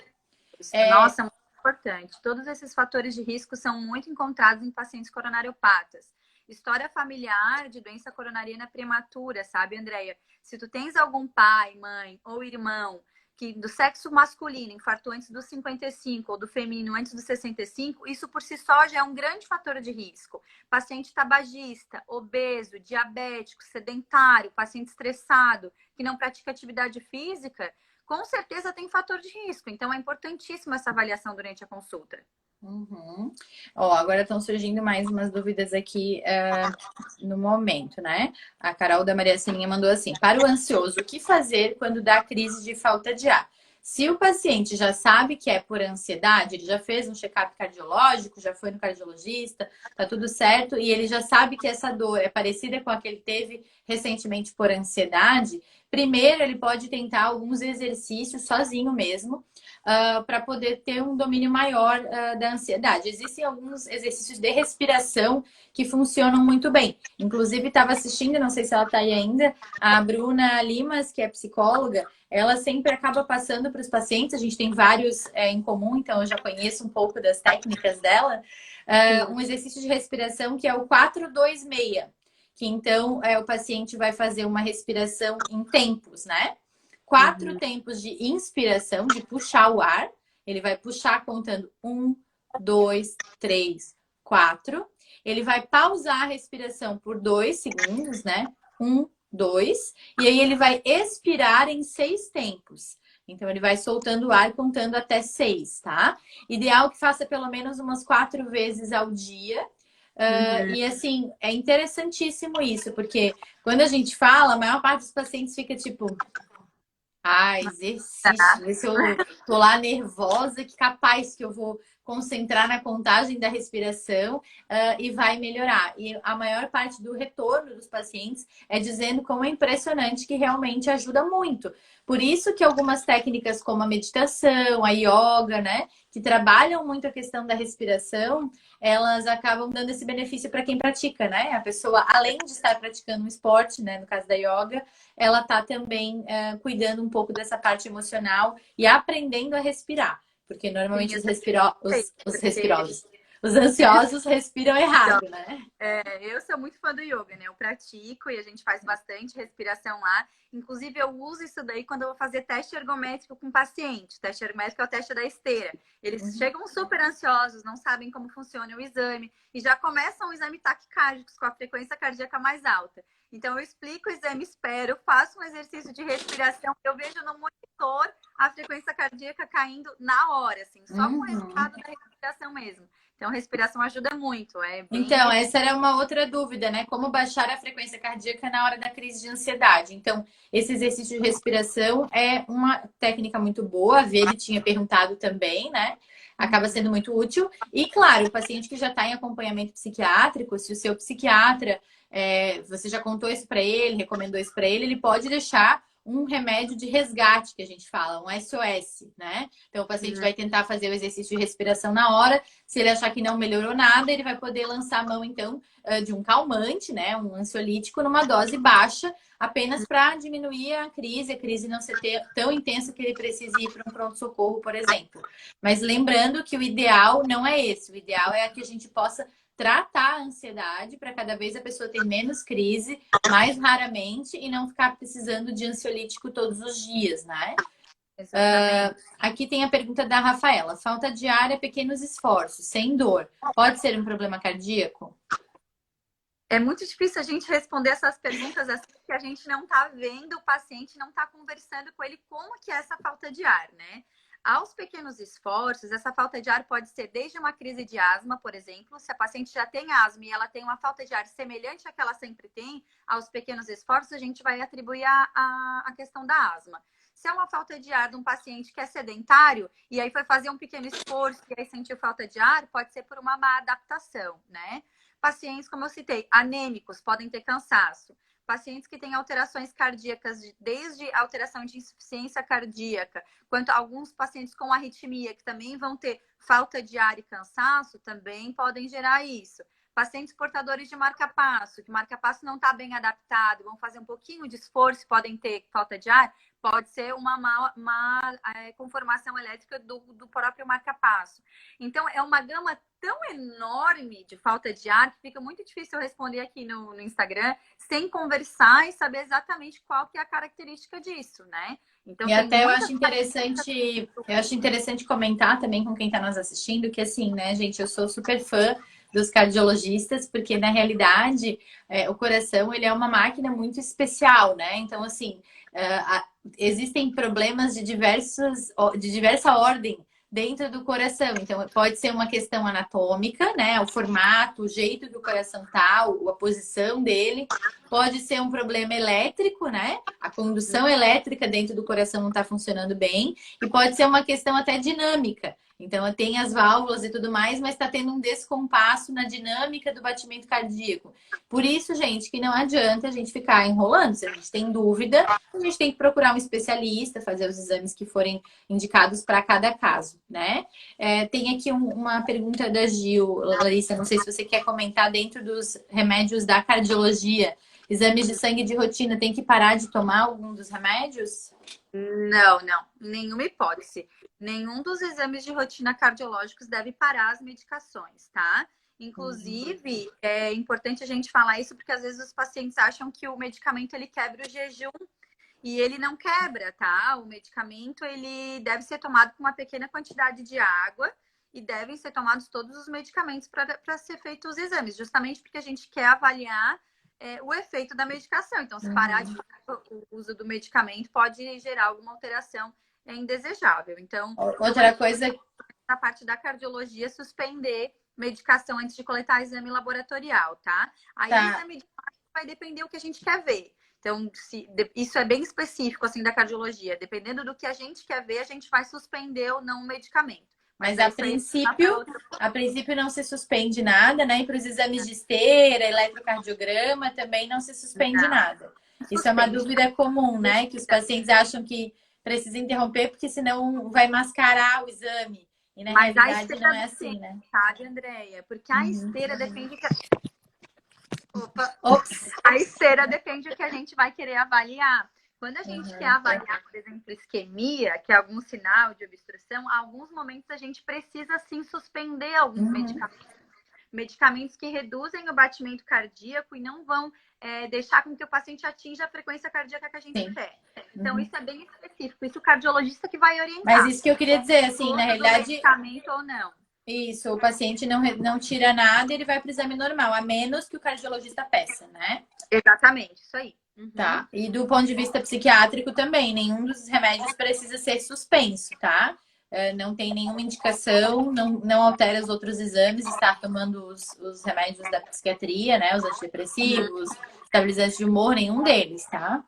É, Nossa, muito importante. Todos esses fatores de risco são muito encontrados em pacientes coronariopatas. História familiar de doença coronariana prematura, sabe, Andréia? Se tu tens algum pai, mãe ou irmão que do sexo masculino infartou antes dos 55 ou do feminino antes dos 65, isso por si só já é um grande fator de risco. Paciente tabagista, obeso, diabético, sedentário, paciente estressado, que não pratica atividade física, com certeza tem fator de risco. Então, é importantíssima essa avaliação durante a consulta. Uhum. Ó, agora estão surgindo mais umas dúvidas aqui no momento, né? A Carol da Maria Sininha mandou assim: para o ansioso, o que fazer quando dá crise de falta de ar? Se o paciente já sabe que é por ansiedade, ele já fez um check-up cardiológico, já foi no cardiologista, tá tudo certo, e ele já sabe que essa dor é parecida com a que ele teve recentemente por ansiedade, primeiro ele pode tentar alguns exercícios sozinho mesmo para poder ter um domínio maior da ansiedade. Existem alguns exercícios de respiração que funcionam muito bem. Inclusive, estava assistindo, não sei se ela está aí ainda, a Bruna Limas, que é psicóloga, ela sempre acaba passando para os pacientes, a gente tem vários em comum, então eu já conheço um pouco das técnicas dela, um exercício de respiração que é o 4-2-6, que então o paciente vai fazer uma respiração em tempos, né? 4 tempos de inspiração, de puxar o ar. Ele vai puxar contando 1, 2, 3, 4. Ele vai pausar a respiração por 2 segundos, né? 1, 2. E aí ele vai expirar em 6 tempos. Então, ele vai soltando o ar contando até 6, tá? Ideal que faça pelo menos umas 4 vezes ao dia. E assim, é interessantíssimo isso, porque quando a gente fala, a maior parte dos pacientes fica tipo, exercício. Ver se eu tô lá nervosa, que capaz que eu vou concentrar na contagem da respiração e vai melhorar. E a maior parte do retorno dos pacientes é dizendo como é impressionante que realmente ajuda muito. Por isso que algumas técnicas como a meditação, a yoga, né, que trabalham muito a questão da respiração, elas acabam dando esse benefício para quem pratica, né? A pessoa, além de estar praticando um esporte, né, no caso da yoga, ela está também cuidando um pouco dessa parte emocional e aprendendo a respirar. Porque normalmente os ansiosos respiram errado, né? Eu sou muito fã do yoga, né? Eu pratico e a gente faz bastante respiração lá. Inclusive, eu uso isso daí quando eu vou fazer teste ergométrico com paciente. Teste ergométrico é o teste da esteira. Eles chegam super ansiosos, não sabem como funciona o exame e já começam o exame taquicárdico com a frequência cardíaca mais alta. Então, eu explico o exame, espero, faço um exercício de respiração. Eu vejo no monitor a frequência cardíaca caindo na hora, assim, só com o resultado da respiração mesmo. Então, respiração ajuda muito. Então, essa era uma outra dúvida, né? Como baixar a frequência cardíaca na hora da crise de ansiedade. Então, esse exercício de respiração é uma técnica muito boa. A Veli tinha perguntado também, né? Acaba sendo muito útil. E, claro, o paciente que já está em acompanhamento psiquiátrico, se o seu psiquiatra, você já contou isso para ele, recomendou isso para ele pode deixar um remédio de resgate, que a gente fala, um SOS, né? Então, o paciente vai tentar fazer o exercício de respiração na hora. Se ele achar que não melhorou nada, ele vai poder lançar a mão, então, de um calmante, né? Um ansiolítico numa dose baixa, apenas para diminuir a crise não ser tão intensa que ele precise ir para um pronto-socorro, por exemplo. Mas lembrando que o ideal não é esse. O ideal é que a gente possa tratar a ansiedade para cada vez a pessoa ter menos crise, mais raramente, e não ficar precisando de ansiolítico todos os dias, né? Aqui tem a pergunta da Rafaela. Falta de ar é pequenos esforços, sem dor. Pode ser um problema cardíaco? É muito difícil a gente responder essas perguntas assim, porque a gente não está vendo o paciente, não está conversando com ele como que é essa falta de ar, né? Aos pequenos esforços, essa falta de ar pode ser desde uma crise de asma, por exemplo, se a paciente já tem asma e ela tem uma falta de ar semelhante à que ela sempre tem, aos pequenos esforços a gente vai atribuir a questão da asma. Se é uma falta de ar de um paciente que é sedentário e aí foi fazer um pequeno esforço e aí sentiu falta de ar, pode ser por uma má adaptação, né? Pacientes, como eu citei, anêmicos, podem ter cansaço. Pacientes que têm alterações cardíacas, desde alteração de insuficiência cardíaca, quanto alguns pacientes com arritmia, que também vão ter falta de ar e cansaço, também podem gerar isso. Pacientes portadores de marca-passo, que marca-passo não está bem adaptado, vão fazer um pouquinho de esforço, podem ter falta de ar, pode ser uma má conformação elétrica do próprio marca-passo. Então, é uma gama tão enorme de falta de ar que fica muito difícil eu responder aqui no Instagram sem conversar e saber exatamente qual que é a característica disso, né? Então, e até eu acho interessante comentar também com quem está nos assistindo que assim, né, gente, eu sou super fã dos cardiologistas, porque na realidade o coração ele é uma máquina muito especial, né? Então, assim, existem problemas de diversa ordem dentro do coração. Então, pode ser uma questão anatômica, né? O formato, o jeito que o coração tá, a posição dele. Pode ser um problema elétrico, né? A condução elétrica dentro do coração não está funcionando bem. E pode ser uma questão até dinâmica. Então, tem as válvulas e tudo mais, mas está tendo um descompasso na dinâmica do batimento cardíaco. Por isso, gente, que não adianta a gente ficar enrolando. Se a gente tem dúvida, a gente tem que procurar um especialista, fazer os exames que forem indicados para cada caso, né? Tem aqui uma pergunta da Gil, Larissa, não sei se você quer comentar dentro dos remédios da cardiologia. Exames de sangue de rotina, tem que parar de tomar algum dos remédios? Não, não. Nenhuma hipótese. Nenhum dos exames de rotina cardiológicos deve parar as medicações, tá? Inclusive, é importante a gente falar isso porque às vezes os pacientes acham que o medicamento ele quebra o jejum e ele não quebra, tá? O medicamento ele deve ser tomado com uma pequena quantidade de água e devem ser tomados todos os medicamentos para ser feitos os exames, justamente porque a gente quer avaliar o efeito da medicação. Então, se parar de o uso do medicamento, pode gerar alguma alteração indesejável. Então, outra coisa, na parte da cardiologia, suspender medicação antes de coletar exame laboratorial, tá? Aí o exame de vai depender do que a gente quer ver. Então, isso é bem específico, assim, da cardiologia. Dependendo do que a gente quer ver, a gente vai suspender ou não o medicamento. Mas a princípio não se suspende nada, né? E para os exames de esteira, eletrocardiograma, também não se suspende nada. Isso é uma dúvida comum, né? Que os pacientes acham que precisa interromper, porque senão vai mascarar o exame. E na realidade não é assim, né? Sabe, Andréia? Porque a esteira depende que... A esteira depende do que a gente vai querer avaliar. Quando a gente quer avaliar, por exemplo, isquemia, que é algum sinal de obstrução, em alguns momentos a gente precisa sim suspender alguns medicamentos. Medicamentos que reduzem o batimento cardíaco e não vão deixar com que o paciente atinja a frequência cardíaca que a gente quer. Então, isso é bem específico. Isso o cardiologista que vai orientar. Mas isso que eu queria dizer, assim, na realidade... medicamento ou não. Isso, o paciente não tira nada, ele vai para o exame normal, a menos que o cardiologista peça, né? Exatamente, isso aí. Tá. E do ponto de vista psiquiátrico também, nenhum dos remédios precisa ser suspenso, tá? Não tem nenhuma indicação, não altera os outros exames, estar tomando os remédios da psiquiatria, né? Os antidepressivos, estabilizantes de humor, nenhum deles, tá?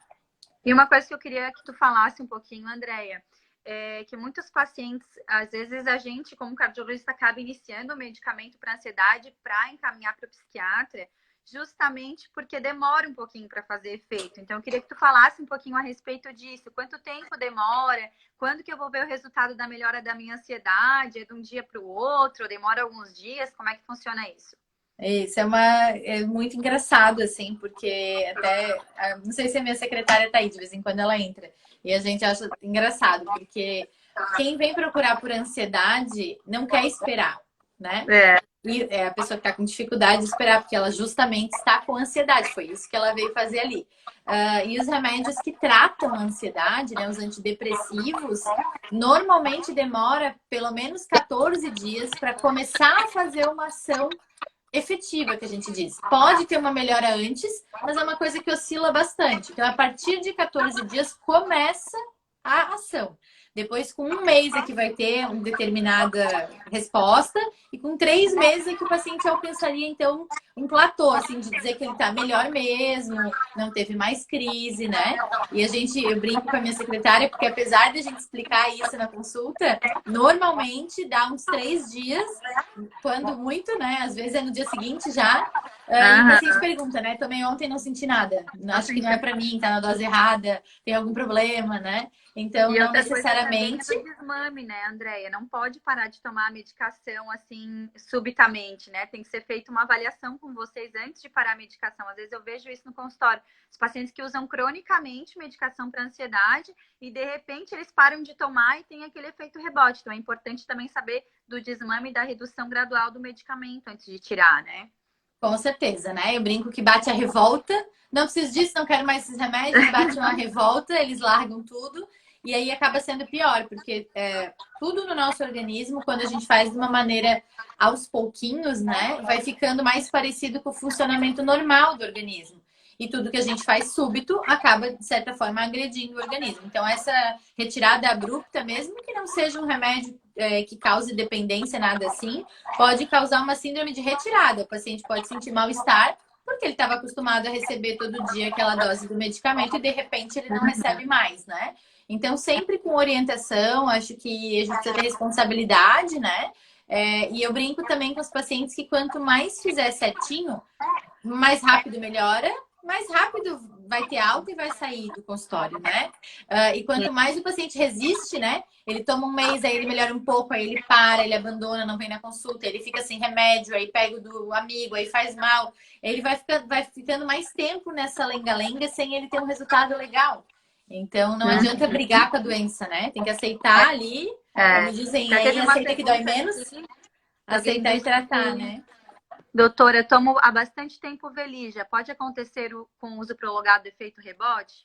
E uma coisa que eu queria que tu falasse um pouquinho, Andréia, é que muitos pacientes, às vezes a gente, como cardiologista, acaba iniciando o medicamento para ansiedade para encaminhar para o psiquiatra, justamente porque demora um pouquinho para fazer efeito. Então, eu queria que tu falasse um pouquinho a respeito disso. Quanto tempo demora? Quando que eu vou ver o resultado da melhora da minha ansiedade? É de um dia para o outro? Demora alguns dias? Como é que funciona isso? Isso é muito engraçado, assim, porque até... Não sei se a minha secretária tá aí, de vez em quando ela entra. E a gente acha engraçado, porque quem vem procurar por ansiedade não quer esperar, né? E é a pessoa que está com dificuldade de esperar, porque ela justamente está com ansiedade. Foi isso que ela veio fazer ali. E os remédios que tratam a ansiedade, né, os antidepressivos, normalmente demora pelo menos 14 dias para começar a fazer uma ação efetiva, que a gente diz. Pode ter uma melhora antes, mas é uma coisa que oscila bastante. Então, a partir de 14 dias, começa a ação. Depois, com um mês é que vai ter uma determinada resposta e com 3 meses é que o paciente alcançaria, então, um platô, assim, de dizer que ele tá melhor mesmo, não teve mais crise, né? E eu brinco com a minha secretária, porque apesar de a gente explicar isso na consulta, normalmente dá uns 3 dias, quando muito, né? Às vezes é no dia seguinte já. E o paciente pergunta, né? Tomei ontem e não senti nada. Acho que não é pra mim, tá na dose errada, tem algum problema, né? Então, não necessariamente... E desmame, né, Andréia? Não pode parar de tomar a medicação, assim, subitamente, né? Tem que ser feita uma avaliação com vocês antes de parar a medicação. Às vezes eu vejo isso no consultório. Os pacientes que usam cronicamente medicação para ansiedade e, de repente, eles param de tomar e tem aquele efeito rebote. Então, é importante também saber do desmame e da redução gradual do medicamento antes de tirar, né? Com certeza, né? Eu brinco que bate a revolta. Não preciso disso, não quero mais esses remédios. Bate uma revolta, eles largam tudo. E aí acaba sendo pior, porque tudo no nosso organismo, quando a gente faz de uma maneira aos pouquinhos, né? Vai ficando mais parecido com o funcionamento normal do organismo. e tudo que a gente faz súbito acaba, de certa forma, agredindo o organismo. Então, essa retirada abrupta, mesmo que não seja um remédio que cause dependência, nada assim, pode causar uma síndrome de retirada. O paciente pode sentir mal-estar porque ele estava acostumado a receber todo dia aquela dose do medicamento e de repente ele não recebe mais, né? Então, sempre com orientação, acho que a gente precisa ter responsabilidade, né? E eu brinco também com os pacientes que quanto mais fizer certinho, mais rápido melhora, mais rápido vai ter alta e vai sair do consultório, né? E quanto mais o paciente resiste, né? Ele toma um mês, aí ele melhora um pouco, aí ele para, ele abandona, não vem na consulta, ele fica sem remédio, aí pega o do amigo, aí faz mal. Ele vai ficando mais tempo nessa lenga-lenga sem ele ter um resultado legal. Então, não adianta brigar com a doença, né? Tem que aceitar ali, como dizem aí, aceita que dói menos, aceitar e tratar, né? Doutora, eu tomo há bastante tempo Velija. Pode acontecer com o uso prolongado do efeito rebote?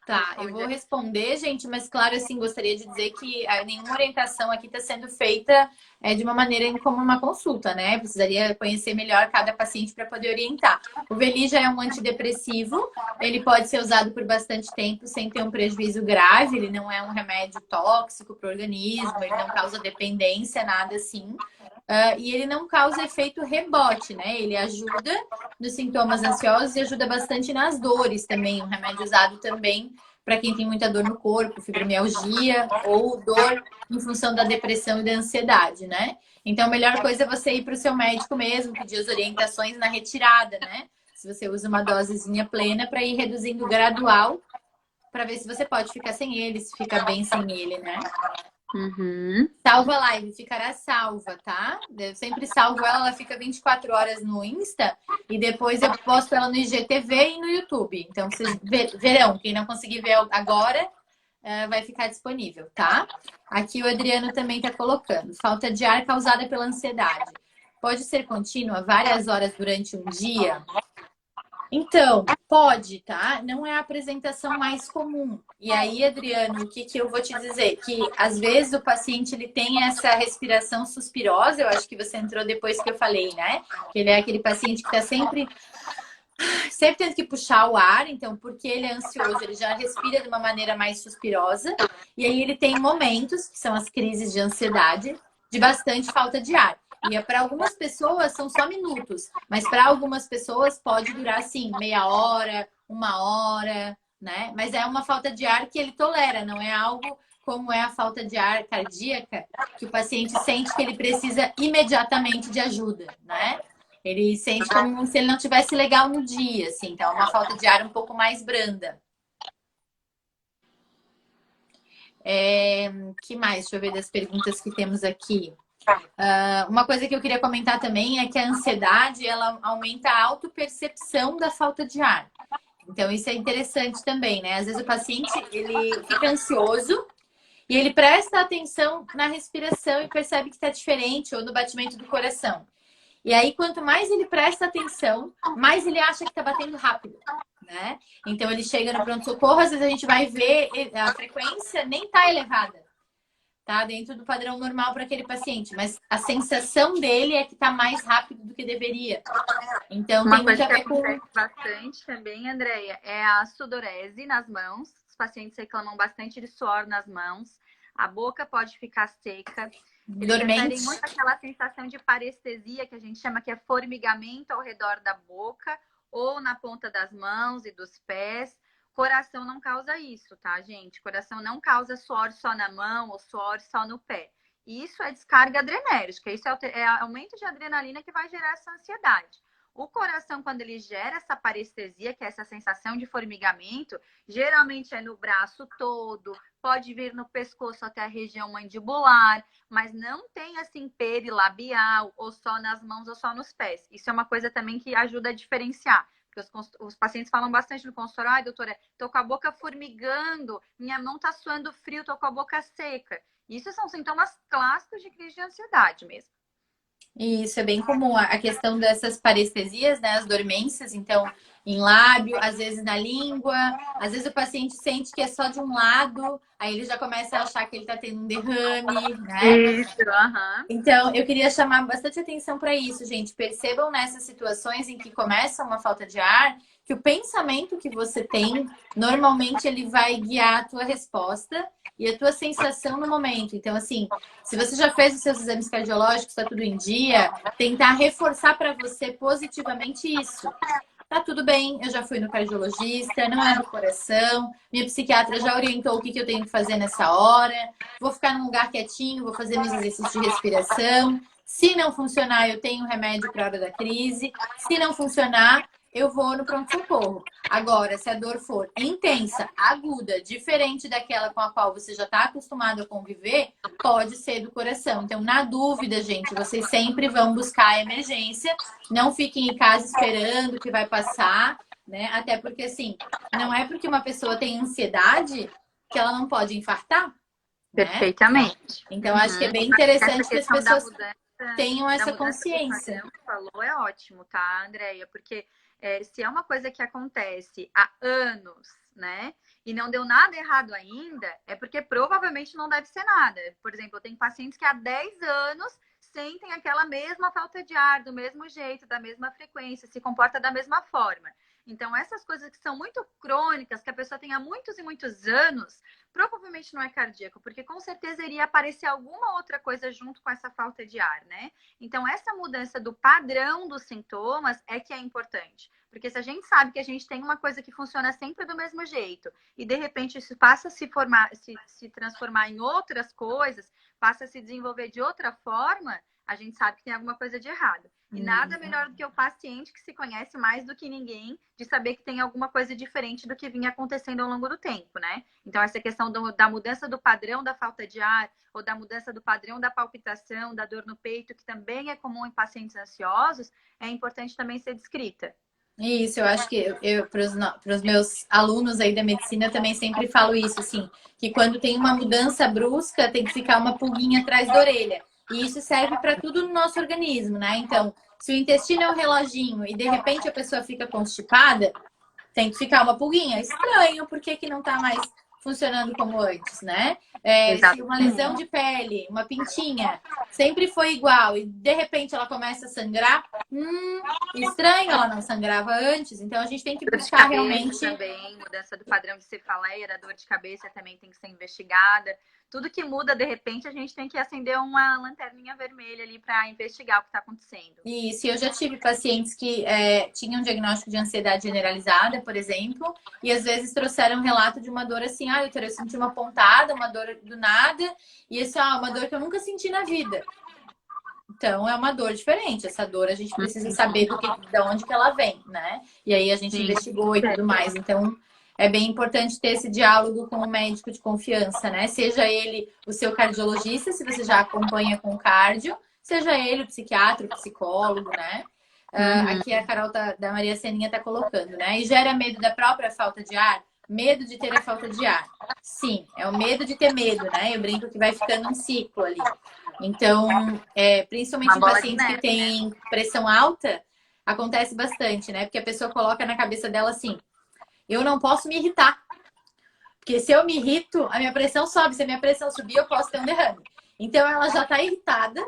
Tá, eu vou responder, gente, mas claro, assim, gostaria de dizer que nenhuma orientação aqui está sendo feita de uma maneira como uma consulta, né? Precisaria conhecer melhor cada paciente para poder orientar. O Velija é um antidepressivo, ele pode ser usado por bastante tempo sem ter um prejuízo grave, ele não é um remédio tóxico para o organismo, ele não causa dependência, nada assim. E ele não causa efeito rebote, né? Ele ajuda nos sintomas ansiosos e ajuda bastante nas dores também. Um remédio usado também para quem tem muita dor no corpo, fibromialgia ou dor em função da depressão e da ansiedade, né? Então, a melhor coisa é você ir para o seu médico mesmo, pedir as orientações na retirada, né? Se você usa uma dosezinha plena para ir reduzindo gradual, para ver se você pode ficar sem ele, se fica bem sem ele, né? Salva a live, ficará salva, tá? Eu sempre salvo ela fica 24 horas no Insta e depois eu posto ela no IGTV e no YouTube. Então vocês verão, quem não conseguir ver agora vai ficar disponível, tá? Aqui o Adriano também tá colocando. Falta de ar causada pela ansiedade. Pode ser contínua várias horas durante um dia? Então, pode, tá? Não é a apresentação mais comum. E aí, Adriano, o que eu vou te dizer? Que às vezes o paciente ele tem essa respiração suspirosa, eu acho que você entrou depois que eu falei, né? Que ele é aquele paciente que tá sempre tendo que puxar o ar, então, porque ele é ansioso, ele já respira de uma maneira mais suspirosa. E aí ele tem momentos, que são as crises de ansiedade, de bastante falta de ar. E para algumas pessoas são só minutos, mas para algumas pessoas pode durar, assim, meia hora, uma hora, né? Mas é uma falta de ar que ele tolera, não é algo como é a falta de ar cardíaca, que o paciente sente que ele precisa imediatamente de ajuda, né? Ele sente como se ele não tivesse legal no dia, assim. Então, é uma falta de ar um pouco mais branda. Que mais? Deixa eu ver das perguntas que temos aqui. Uma coisa que eu queria comentar também é que a ansiedade, ela aumenta a autopercepção da falta de ar. Então, isso é interessante também, né? Às vezes o paciente, ele fica ansioso e ele presta atenção na respiração e percebe que está diferente ou no batimento do coração. E aí, quanto mais ele presta atenção, mais ele acha que está batendo rápido, né? Então, ele chega no pronto-socorro, às vezes a gente vai ver a frequência nem está elevada, tá? Dentro do padrão normal para aquele paciente, mas a sensação dele é que está mais rápido do que deveria. Então, uma tem muito a ver com... bastante também, Andréia, é a sudorese nas mãos. Os pacientes reclamam bastante de suor nas mãos. A boca pode ficar seca. Eles referem muito aquela sensação de parestesia, que a gente chama que é formigamento ao redor da boca ou na ponta das mãos e dos pés. Coração não causa isso, tá, gente? Coração não causa suor só na mão ou suor só no pé. Isso é descarga adrenérgica, isso é aumento de adrenalina que vai gerar essa ansiedade. O coração, quando ele gera essa parestesia, que é essa sensação de formigamento, geralmente é no braço todo, pode vir no pescoço até a região mandibular, mas não tem assim perilabial, ou só nas mãos ou só nos pés. Isso é uma coisa também que ajuda a diferenciar. Porque os pacientes falam bastante no consultório: ai, doutora, tô com a boca formigando, minha mão tá suando frio, tô com a boca seca. Isso são sintomas clássicos de crise de ansiedade mesmo. E isso é bem comum, a questão dessas parestesias, né, as dormências. Então, em lábio, às vezes na língua, às vezes o paciente sente que é só de um lado, aí ele já começa a achar que ele está tendo um derrame, né? Isso, aham. Então, eu queria chamar bastante atenção para isso, gente. Percebam nessas situações em que começa uma falta de ar, que o pensamento que você tem, normalmente ele vai guiar a tua resposta e a tua sensação no momento. Então, assim, se você já fez os seus exames cardiológicos, está tudo em dia, tentar reforçar para você positivamente isso. Tá tudo bem, eu já fui no cardiologista, não é do coração, minha psiquiatra já orientou o que eu tenho que fazer nessa hora, vou ficar num lugar quietinho, vou fazer meus exercícios de respiração. Se não funcionar, eu tenho remédio para a hora da crise. Se não funcionar, eu vou no pronto-socorro. Agora, se a dor for intensa, aguda, diferente daquela com a qual você já está acostumado a conviver, pode ser do coração. Então, na dúvida, gente, vocês sempre vão buscar a emergência. Não fiquem em casa esperando que vai passar, né? Até porque, assim, não é porque uma pessoa tem ansiedade que ela não pode infartar, né? Perfeitamente. Então, acho que é bem Essa interessante que as questão da pessoas mudança, tenham da essa mudança do consciência. padrão que falou é ótimo, tá, Andréia? Porque se é uma coisa que acontece há anos, né? E não deu nada errado ainda, é porque provavelmente não deve ser nada. Por exemplo, eu tenho pacientes que há 10 anos sentem aquela mesma falta de ar, do mesmo jeito, da mesma frequência, se comporta da mesma forma. Então, essas coisas que são muito crônicas, que a pessoa tem há muitos e muitos anos, provavelmente não é cardíaco, porque com certeza iria aparecer alguma outra coisa junto com essa falta de ar, né? Então, essa mudança do padrão dos sintomas é que é importante. Porque se a gente sabe que a gente tem uma coisa que funciona sempre do mesmo jeito, e de repente isso passa a se transformar em outras coisas, passa a se desenvolver de outra forma, a gente sabe que tem alguma coisa de errado. E nada melhor do que o paciente que se conhece mais do que ninguém, de saber que tem alguma coisa diferente do que vinha acontecendo ao longo do tempo, né? Então, essa questão da mudança do padrão da falta de ar, ou da mudança do padrão da palpitação, da dor no peito, que também é comum em pacientes ansiosos, é importante também ser descrita. Isso, eu acho que eu para os meus alunos aí da medicina, eu também sempre falo isso, assim, que quando tem uma mudança brusca, tem que ficar uma pulguinha atrás da orelha. E isso serve para tudo no nosso organismo, né? Então, se o intestino é um reloginho e de repente a pessoa fica constipada, tem que ficar uma pulguinha. Estranho, por que que não tá mais funcionando como antes, né? Se uma lesão Exatamente. de pele, uma pintinha, sempre foi igual e de repente ela começa a sangrar, estranho, ela não sangrava antes, então a gente tem que Dor de buscar cabeça realmente. também, mudança do padrão de cefaleia, da dor de cabeça também tem que ser investigada. Tudo que muda, de repente, a gente tem que acender uma lanterninha vermelha ali para investigar o que está acontecendo. Isso, eu já tive pacientes que tinham diagnóstico de ansiedade generalizada, por exemplo, e às vezes trouxeram um relato de uma dor assim, doutora, eu senti uma pontada, uma dor do nada, e isso é uma dor que eu nunca senti na vida. Então, é uma dor diferente. Essa dor a gente precisa saber de onde que ela vem, né? E aí a gente Sim. investigou e tudo mais. Então, é bem importante ter esse diálogo com o médico de confiança, né? Seja ele o seu cardiologista, se você já acompanha com cardio, seja ele o psiquiatra, o psicólogo, né? Aqui a Carol da Maria Seninha tá colocando, né? E gera medo da própria falta de ar? Medo de ter a falta de ar. Sim, é o medo de ter medo, né? Eu brinco que vai ficando um ciclo ali. Então, principalmente Uma em bola de pacientes que neve, né? têm pressão alta, acontece bastante, né? Porque a pessoa coloca na cabeça dela assim: eu não posso me irritar. Porque se eu me irrito, a minha pressão sobe. Se a minha pressão subir, eu posso ter um derrame. Então, ela já está irritada,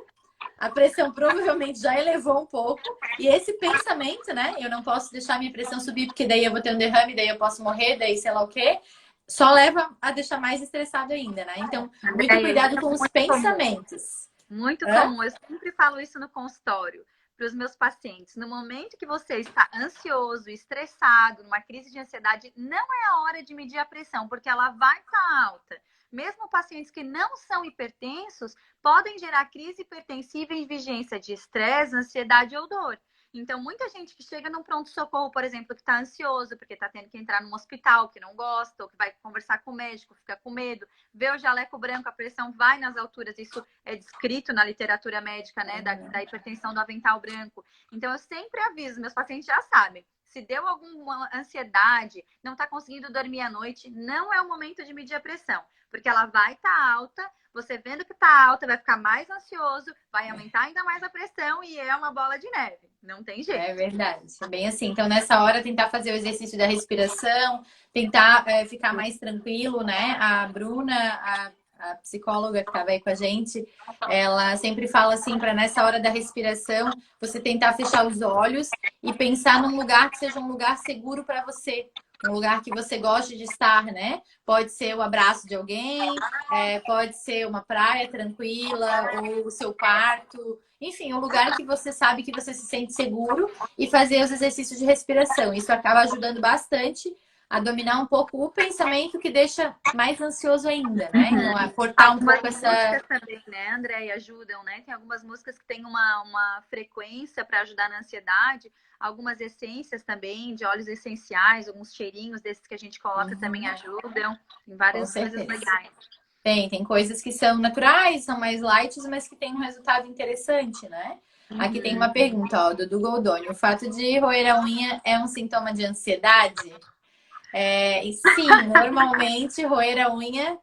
a pressão provavelmente já elevou um pouco. E esse pensamento, né? Eu não posso deixar minha pressão subir, porque daí eu vou ter um derrame, daí eu posso morrer, daí sei lá o quê. Só leva a deixar mais estressado ainda, né? Então, muito Andréia, isso cuidado é com os muito comum. pensamentos. Muito Hã? comum. Eu sempre falo isso no consultório para os meus pacientes. No momento que você está ansioso, estressado, numa crise de ansiedade, não é a hora de medir a pressão, porque ela vai estar alta. Mesmo pacientes que não são hipertensos podem gerar crise hipertensiva em vigência de estresse, ansiedade ou dor. Então, muita gente que chega num pronto-socorro, por exemplo, que está ansioso, porque está tendo que entrar num hospital, que não gosta, ou que vai conversar com o médico, fica com medo, vê o jaleco branco, a pressão vai nas alturas, isso é descrito na literatura médica, né, da hipertensão do avental branco. Então, eu sempre aviso, meus pacientes já sabem, se deu alguma ansiedade, não está conseguindo dormir à noite, não é o momento de medir a pressão, porque ela vai estar alta, você vendo que está alta, vai ficar mais ansioso, vai aumentar ainda mais a pressão e é uma bola de neve. Não tem É jeito. verdade, é bem assim. Então, nessa hora, tentar fazer o exercício da respiração, tentar ficar mais tranquilo, né? A Bruna, a psicóloga que estava aí com a gente, ela sempre fala assim, para nessa hora da respiração, você tentar fechar os olhos e pensar num lugar que seja um lugar seguro para você. Um lugar que você goste de estar, né? Pode ser o abraço de alguém, pode ser uma praia tranquila, ou o seu quarto, enfim, um lugar que você sabe que você se sente seguro e fazer os exercícios de respiração. Isso acaba ajudando bastante a dominar um pouco o pensamento que deixa mais ansioso ainda, né? Então, a cortar um Algumas pouco essa. músicas também, né, André, ajudam, né? Tem algumas músicas que têm uma frequência para ajudar na ansiedade, algumas essências também, de óleos essenciais, alguns cheirinhos desses que a gente coloca também Uhum, ajudam. Tem com várias coisas certeza. legais. Tem coisas que são naturais, são mais light, mas que têm um resultado interessante, né? Aqui tem uma Uhum. pergunta, ó, do Goldoni. O fato de roer a unha é um sintoma de ansiedade? E sim, normalmente roer a unha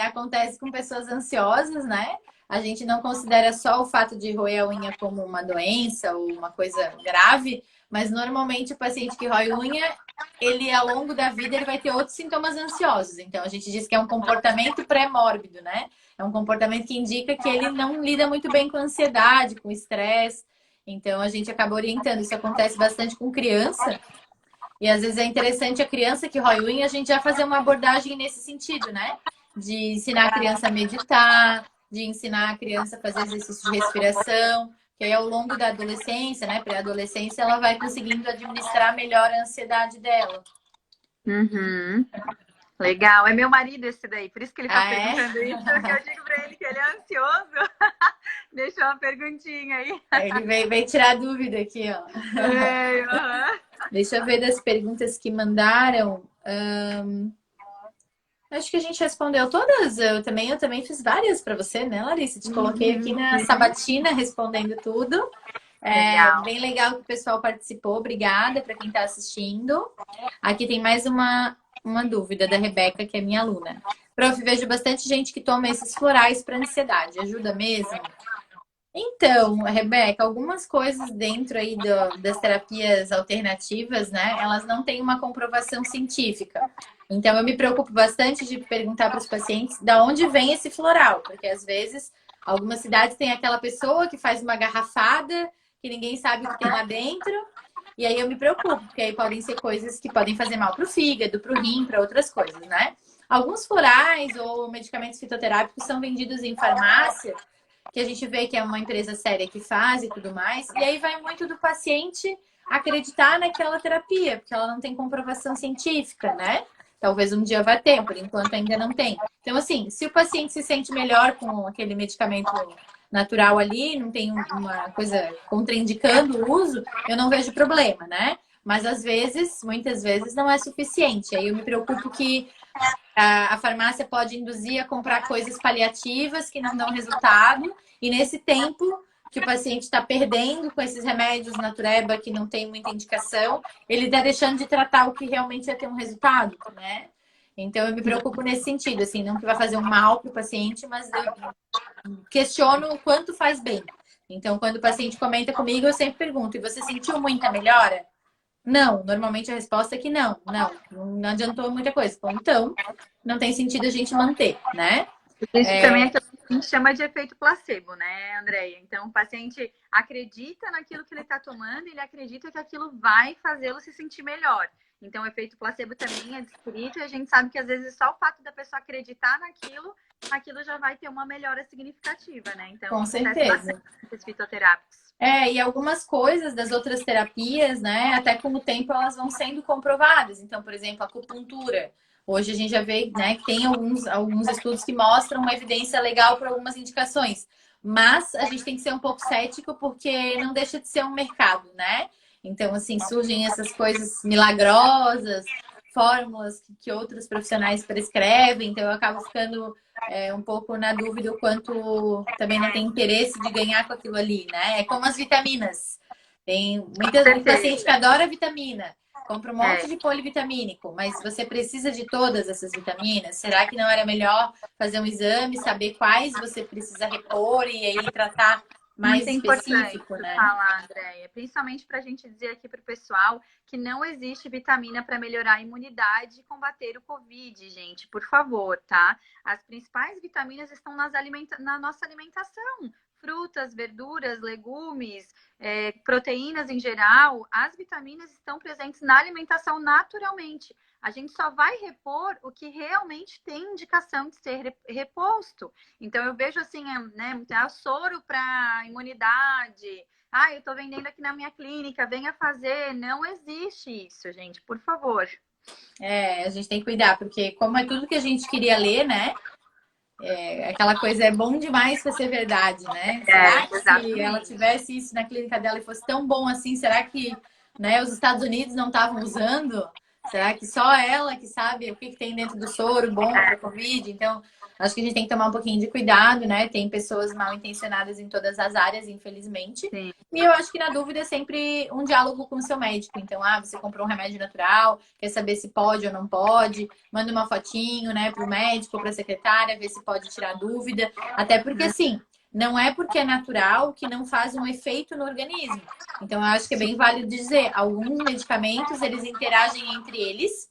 acontece com pessoas ansiosas, né? A gente não considera só o fato de roer a unha como uma doença ou uma coisa grave, mas normalmente o paciente que rói unha, ele ao longo da vida ele vai ter outros sintomas ansiosos. Então a gente diz que é um comportamento pré-mórbido, né? É um comportamento que indica que ele não lida muito bem com ansiedade, com estresse. Então a gente acaba orientando. Isso acontece bastante com criança. E às vezes é interessante a criança que rói unha, a gente já fazer uma abordagem nesse sentido, né? De ensinar a criança a meditar, de ensinar a criança a fazer exercício de respiração, que aí ao longo da adolescência, né, pré-adolescência, ela vai conseguindo administrar melhor a ansiedade dela. Uhum. Legal. É meu marido esse daí, por isso que ele está Ah, é? perguntando isso, que eu digo para ele que ele é ansioso. Deixou uma perguntinha aí. Ele veio tirar dúvida aqui, ó. É, uhum. Deixa eu ver das perguntas que mandaram. Acho que a gente respondeu todas. Eu também fiz várias para você, né, Larissa? Te coloquei aqui na sabatina respondendo tudo. Legal. Bem legal que o pessoal participou. Obrigada para quem está assistindo. Aqui tem mais uma dúvida da Rebeca, que é minha aluna. Prof, vejo bastante gente que toma esses florais para ansiedade. Ajuda mesmo? Então, Rebeca, algumas coisas dentro aí das terapias alternativas, né? Elas não têm uma comprovação científica. Então, eu me preocupo bastante de perguntar para os pacientes da onde vem esse floral, porque às vezes algumas cidades têm aquela pessoa que faz uma garrafada que ninguém sabe o que tem lá dentro. E aí eu me preocupo, porque aí podem ser coisas que podem fazer mal para o fígado, para o rim, para outras coisas, né? Alguns florais ou medicamentos fitoterápicos são vendidos em farmácia que a gente vê que é uma empresa séria que faz e tudo mais. E aí vai muito do paciente acreditar naquela terapia, porque ela não tem comprovação científica, né? Talvez um dia vá ter, por enquanto ainda não tem. Então, assim, se o paciente se sente melhor com aquele medicamento natural ali, não tem uma coisa contraindicando o uso, eu não vejo problema, né? Mas às vezes, muitas vezes, não é suficiente. Aí eu me preocupo que a farmácia pode induzir a comprar coisas paliativas que não dão resultado, e nesse tempo que o paciente está perdendo com esses remédios natureba que não tem muita indicação, ele está deixando de tratar o que realmente ia ter um resultado, né? Então eu me preocupo nesse sentido, assim, não que vai fazer um mal para o paciente, mas eu questiono o quanto faz bem. Então, quando o paciente comenta comigo, eu sempre pergunto: e você sentiu muita melhora? Não, normalmente a resposta é que não adiantou muita coisa. Bom, então, não tem sentido a gente manter, né? Existe também aquilo que a gente chama de efeito placebo, né, Andréia? Então, o paciente acredita naquilo que ele está tomando, ele acredita que aquilo vai fazê-lo se sentir melhor. Então, o efeito placebo também é descrito e a gente sabe que às vezes só o fato da pessoa acreditar naquilo, aquilo já vai ter uma melhora significativa, né? Então, Com acontece certeza. bastante com os fitoterápicos. E algumas coisas das outras terapias, né, até com o tempo elas vão sendo comprovadas. Então, por exemplo, a acupuntura. Hoje a gente já vê, né, que tem alguns estudos que mostram uma evidência legal para algumas indicações. Mas a gente tem que ser um pouco cético porque não deixa de ser um mercado, né? Então, assim, surgem essas coisas milagrosas, fórmulas que outros profissionais prescrevem. Então, eu acabo ficando um pouco na dúvida o quanto também não tem interesse de ganhar com aquilo ali, né? É como as vitaminas. Tem muito paciente que Certeza. adora vitamina, compra um monte É. de polivitamínico, mas você precisa de todas essas vitaminas? Será que não era melhor fazer um exame, saber quais você precisa repor e aí tratar mais Muito importante específico, né? falar, Andréia, principalmente para a gente dizer aqui para o pessoal que não existe vitamina para melhorar a imunidade e combater o Covid, gente, por favor, tá? As principais vitaminas estão na nossa alimentação. Frutas, verduras, legumes, proteínas em geral, as vitaminas estão presentes na alimentação naturalmente. A gente só vai repor o que realmente tem indicação de ser reposto. Então, eu vejo assim, né, soro para imunidade. Ah, eu estou vendendo aqui na minha clínica, venha fazer. Não existe isso, gente, por favor. A gente tem que cuidar, porque como é tudo que a gente queria ler, né? Aquela coisa é bom demais para ser verdade, né? Será que se ela Exatamente. tivesse isso na clínica dela e fosse tão bom assim, será que, né, os Estados Unidos não estavam usando? Será que só ela que sabe o que tem dentro do soro bom para Covid? Então, acho que a gente tem que tomar um pouquinho de cuidado, né? Tem pessoas mal intencionadas em todas as áreas, infelizmente. Sim. E eu acho que na dúvida é sempre um diálogo com o seu médico. Então, você comprou um remédio natural, quer saber se pode ou não pode, manda uma fotinho, né, para o médico, para a secretária, ver se pode tirar dúvida. Até porque, assim, não é porque é natural que não faz um efeito no organismo. Então, eu acho que é bem válido dizer, alguns medicamentos, eles interagem entre eles,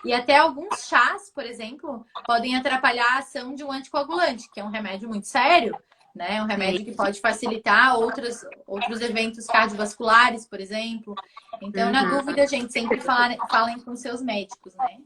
e até alguns chás, por exemplo, podem atrapalhar a ação de um anticoagulante, que é um remédio muito sério, né? Um remédio que pode facilitar outros eventos cardiovasculares, por exemplo. Então, na Uhum. dúvida, gente, sempre falem com seus médicos, né?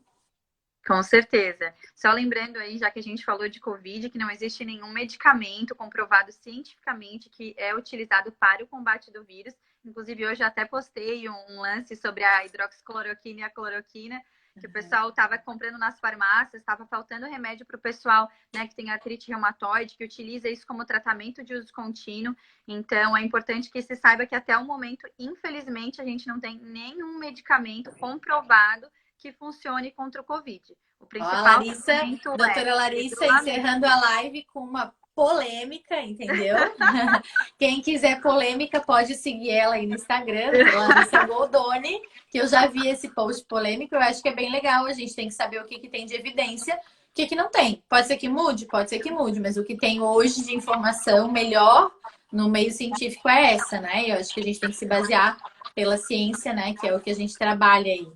Com certeza. Só lembrando aí, já que a gente falou de Covid, que não existe nenhum medicamento comprovado cientificamente que é utilizado para o combate do vírus. Inclusive, hoje eu até postei um lance sobre a hidroxicloroquina e a cloroquina, que o pessoal estava comprando nas farmácias, estava faltando remédio para o pessoal, né, que tem artrite reumatoide, que utiliza isso como tratamento de uso contínuo. Então, é importante que se saiba que até o momento, infelizmente, a gente não tem nenhum medicamento comprovado que funcione contra o Covid. O Ó, a principal Larissa, tratamento é doutora Larissa, isolamento. encerrando a live com uma polêmica, entendeu? Quem quiser polêmica pode seguir ela aí no Instagram, doutora Larissa Goldoni, que eu já vi esse post polêmico. Eu acho que é bem legal. A gente tem que saber o que tem de evidência, o que não tem. Pode ser que mude, pode ser que mude, mas o que tem hoje de informação melhor no meio científico é essa, né? Eu acho que a gente tem que se basear pela ciência, né? Que é o que a gente trabalha aí.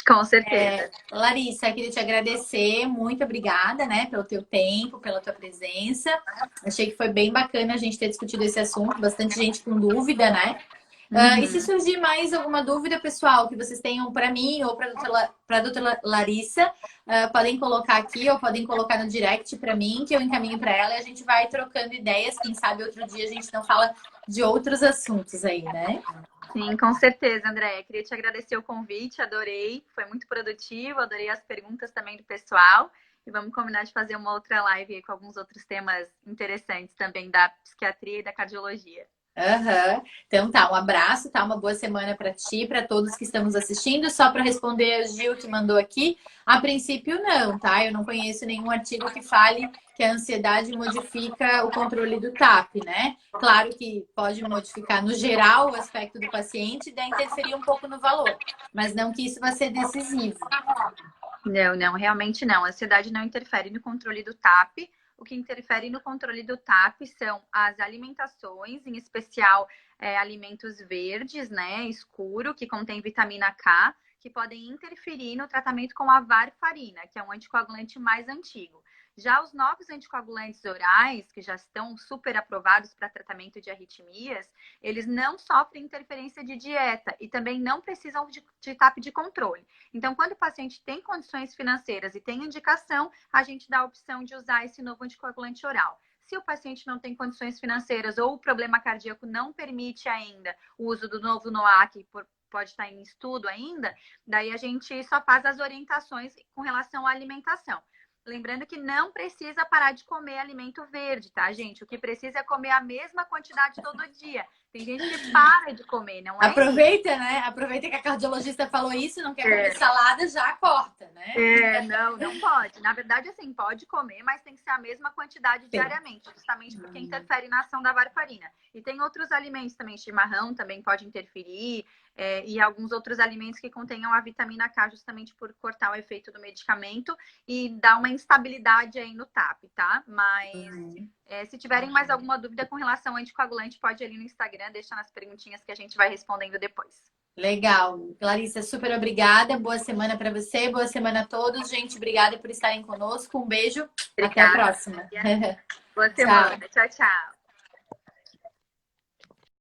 Com certeza. Larissa, queria te agradecer, muito obrigada, né, pelo teu tempo, pela tua presença. Achei que foi bem bacana a gente ter discutido esse assunto, bastante gente com dúvida, né? E se Uhum. surgir mais alguma dúvida, pessoal, que vocês tenham para mim ou para a doutora Larissa, podem colocar aqui ou podem colocar no direct para mim, que eu encaminho para ela e a gente vai trocando ideias. Quem sabe outro dia a gente não fala de outros assuntos aí, né? Sim, com certeza, Andréia. Queria te agradecer o convite, adorei, foi muito produtivo, adorei as perguntas também do pessoal. E vamos combinar de fazer uma outra live aí com alguns outros temas interessantes também da psiquiatria e da cardiologia. Aham. Então tá, um abraço, tá? Uma boa semana para ti, para todos que estamos assistindo. Só para responder a Gil que mandou aqui, a princípio não, tá? Eu não conheço nenhum artigo que fale que a ansiedade modifica o controle do TAP, né? Claro que pode modificar no geral o aspecto do paciente e daí interferir um pouco no valor, mas não que isso vai ser decisivo. Não, não, realmente não. A ansiedade não interfere no controle do TAP. O que interfere no controle do TAP são as alimentações, em especial alimentos verdes, né, escuro, que contém vitamina K, que podem interferir no tratamento com a varfarina, que é um anticoagulante mais antigo. Já os novos anticoagulantes orais, que já estão super aprovados para tratamento de arritmias, eles não sofrem interferência de dieta e também não precisam de TAP de controle. Então, quando o paciente tem condições financeiras e tem indicação, a gente dá a opção de usar esse novo anticoagulante oral. Se o paciente não tem condições financeiras ou o problema cardíaco não permite ainda o uso do novo NOAC, pode estar em estudo ainda, daí a gente só faz as orientações com relação à alimentação. Lembrando que não precisa parar de comer alimento verde, tá, gente? O que precisa é comer a mesma quantidade todo dia. Tem gente que para de comer, não é isso? Aproveita, né? Aproveita que a cardiologista falou isso, não quer comer salada, já corta, né? Não pode. Na verdade, assim, pode comer, mas tem que ser a mesma quantidade Sim. diariamente, justamente porque interfere na ação da varfarina. E tem outros alimentos também, chimarrão também pode interferir, e alguns outros alimentos que contenham a vitamina K, justamente por cortar o efeito do medicamento e dar uma instabilidade aí no TAP, tá? Mas se tiverem mais alguma dúvida com relação ao anticoagulante, pode ir ali no Instagram, deixa nas perguntinhas que a gente vai respondendo depois. Legal. Clarissa, super obrigada. Boa semana para você, boa semana a todos. Gente, obrigada por estarem conosco. Um beijo. Obrigada. Até a próxima. Boa semana. Tchau, tchau.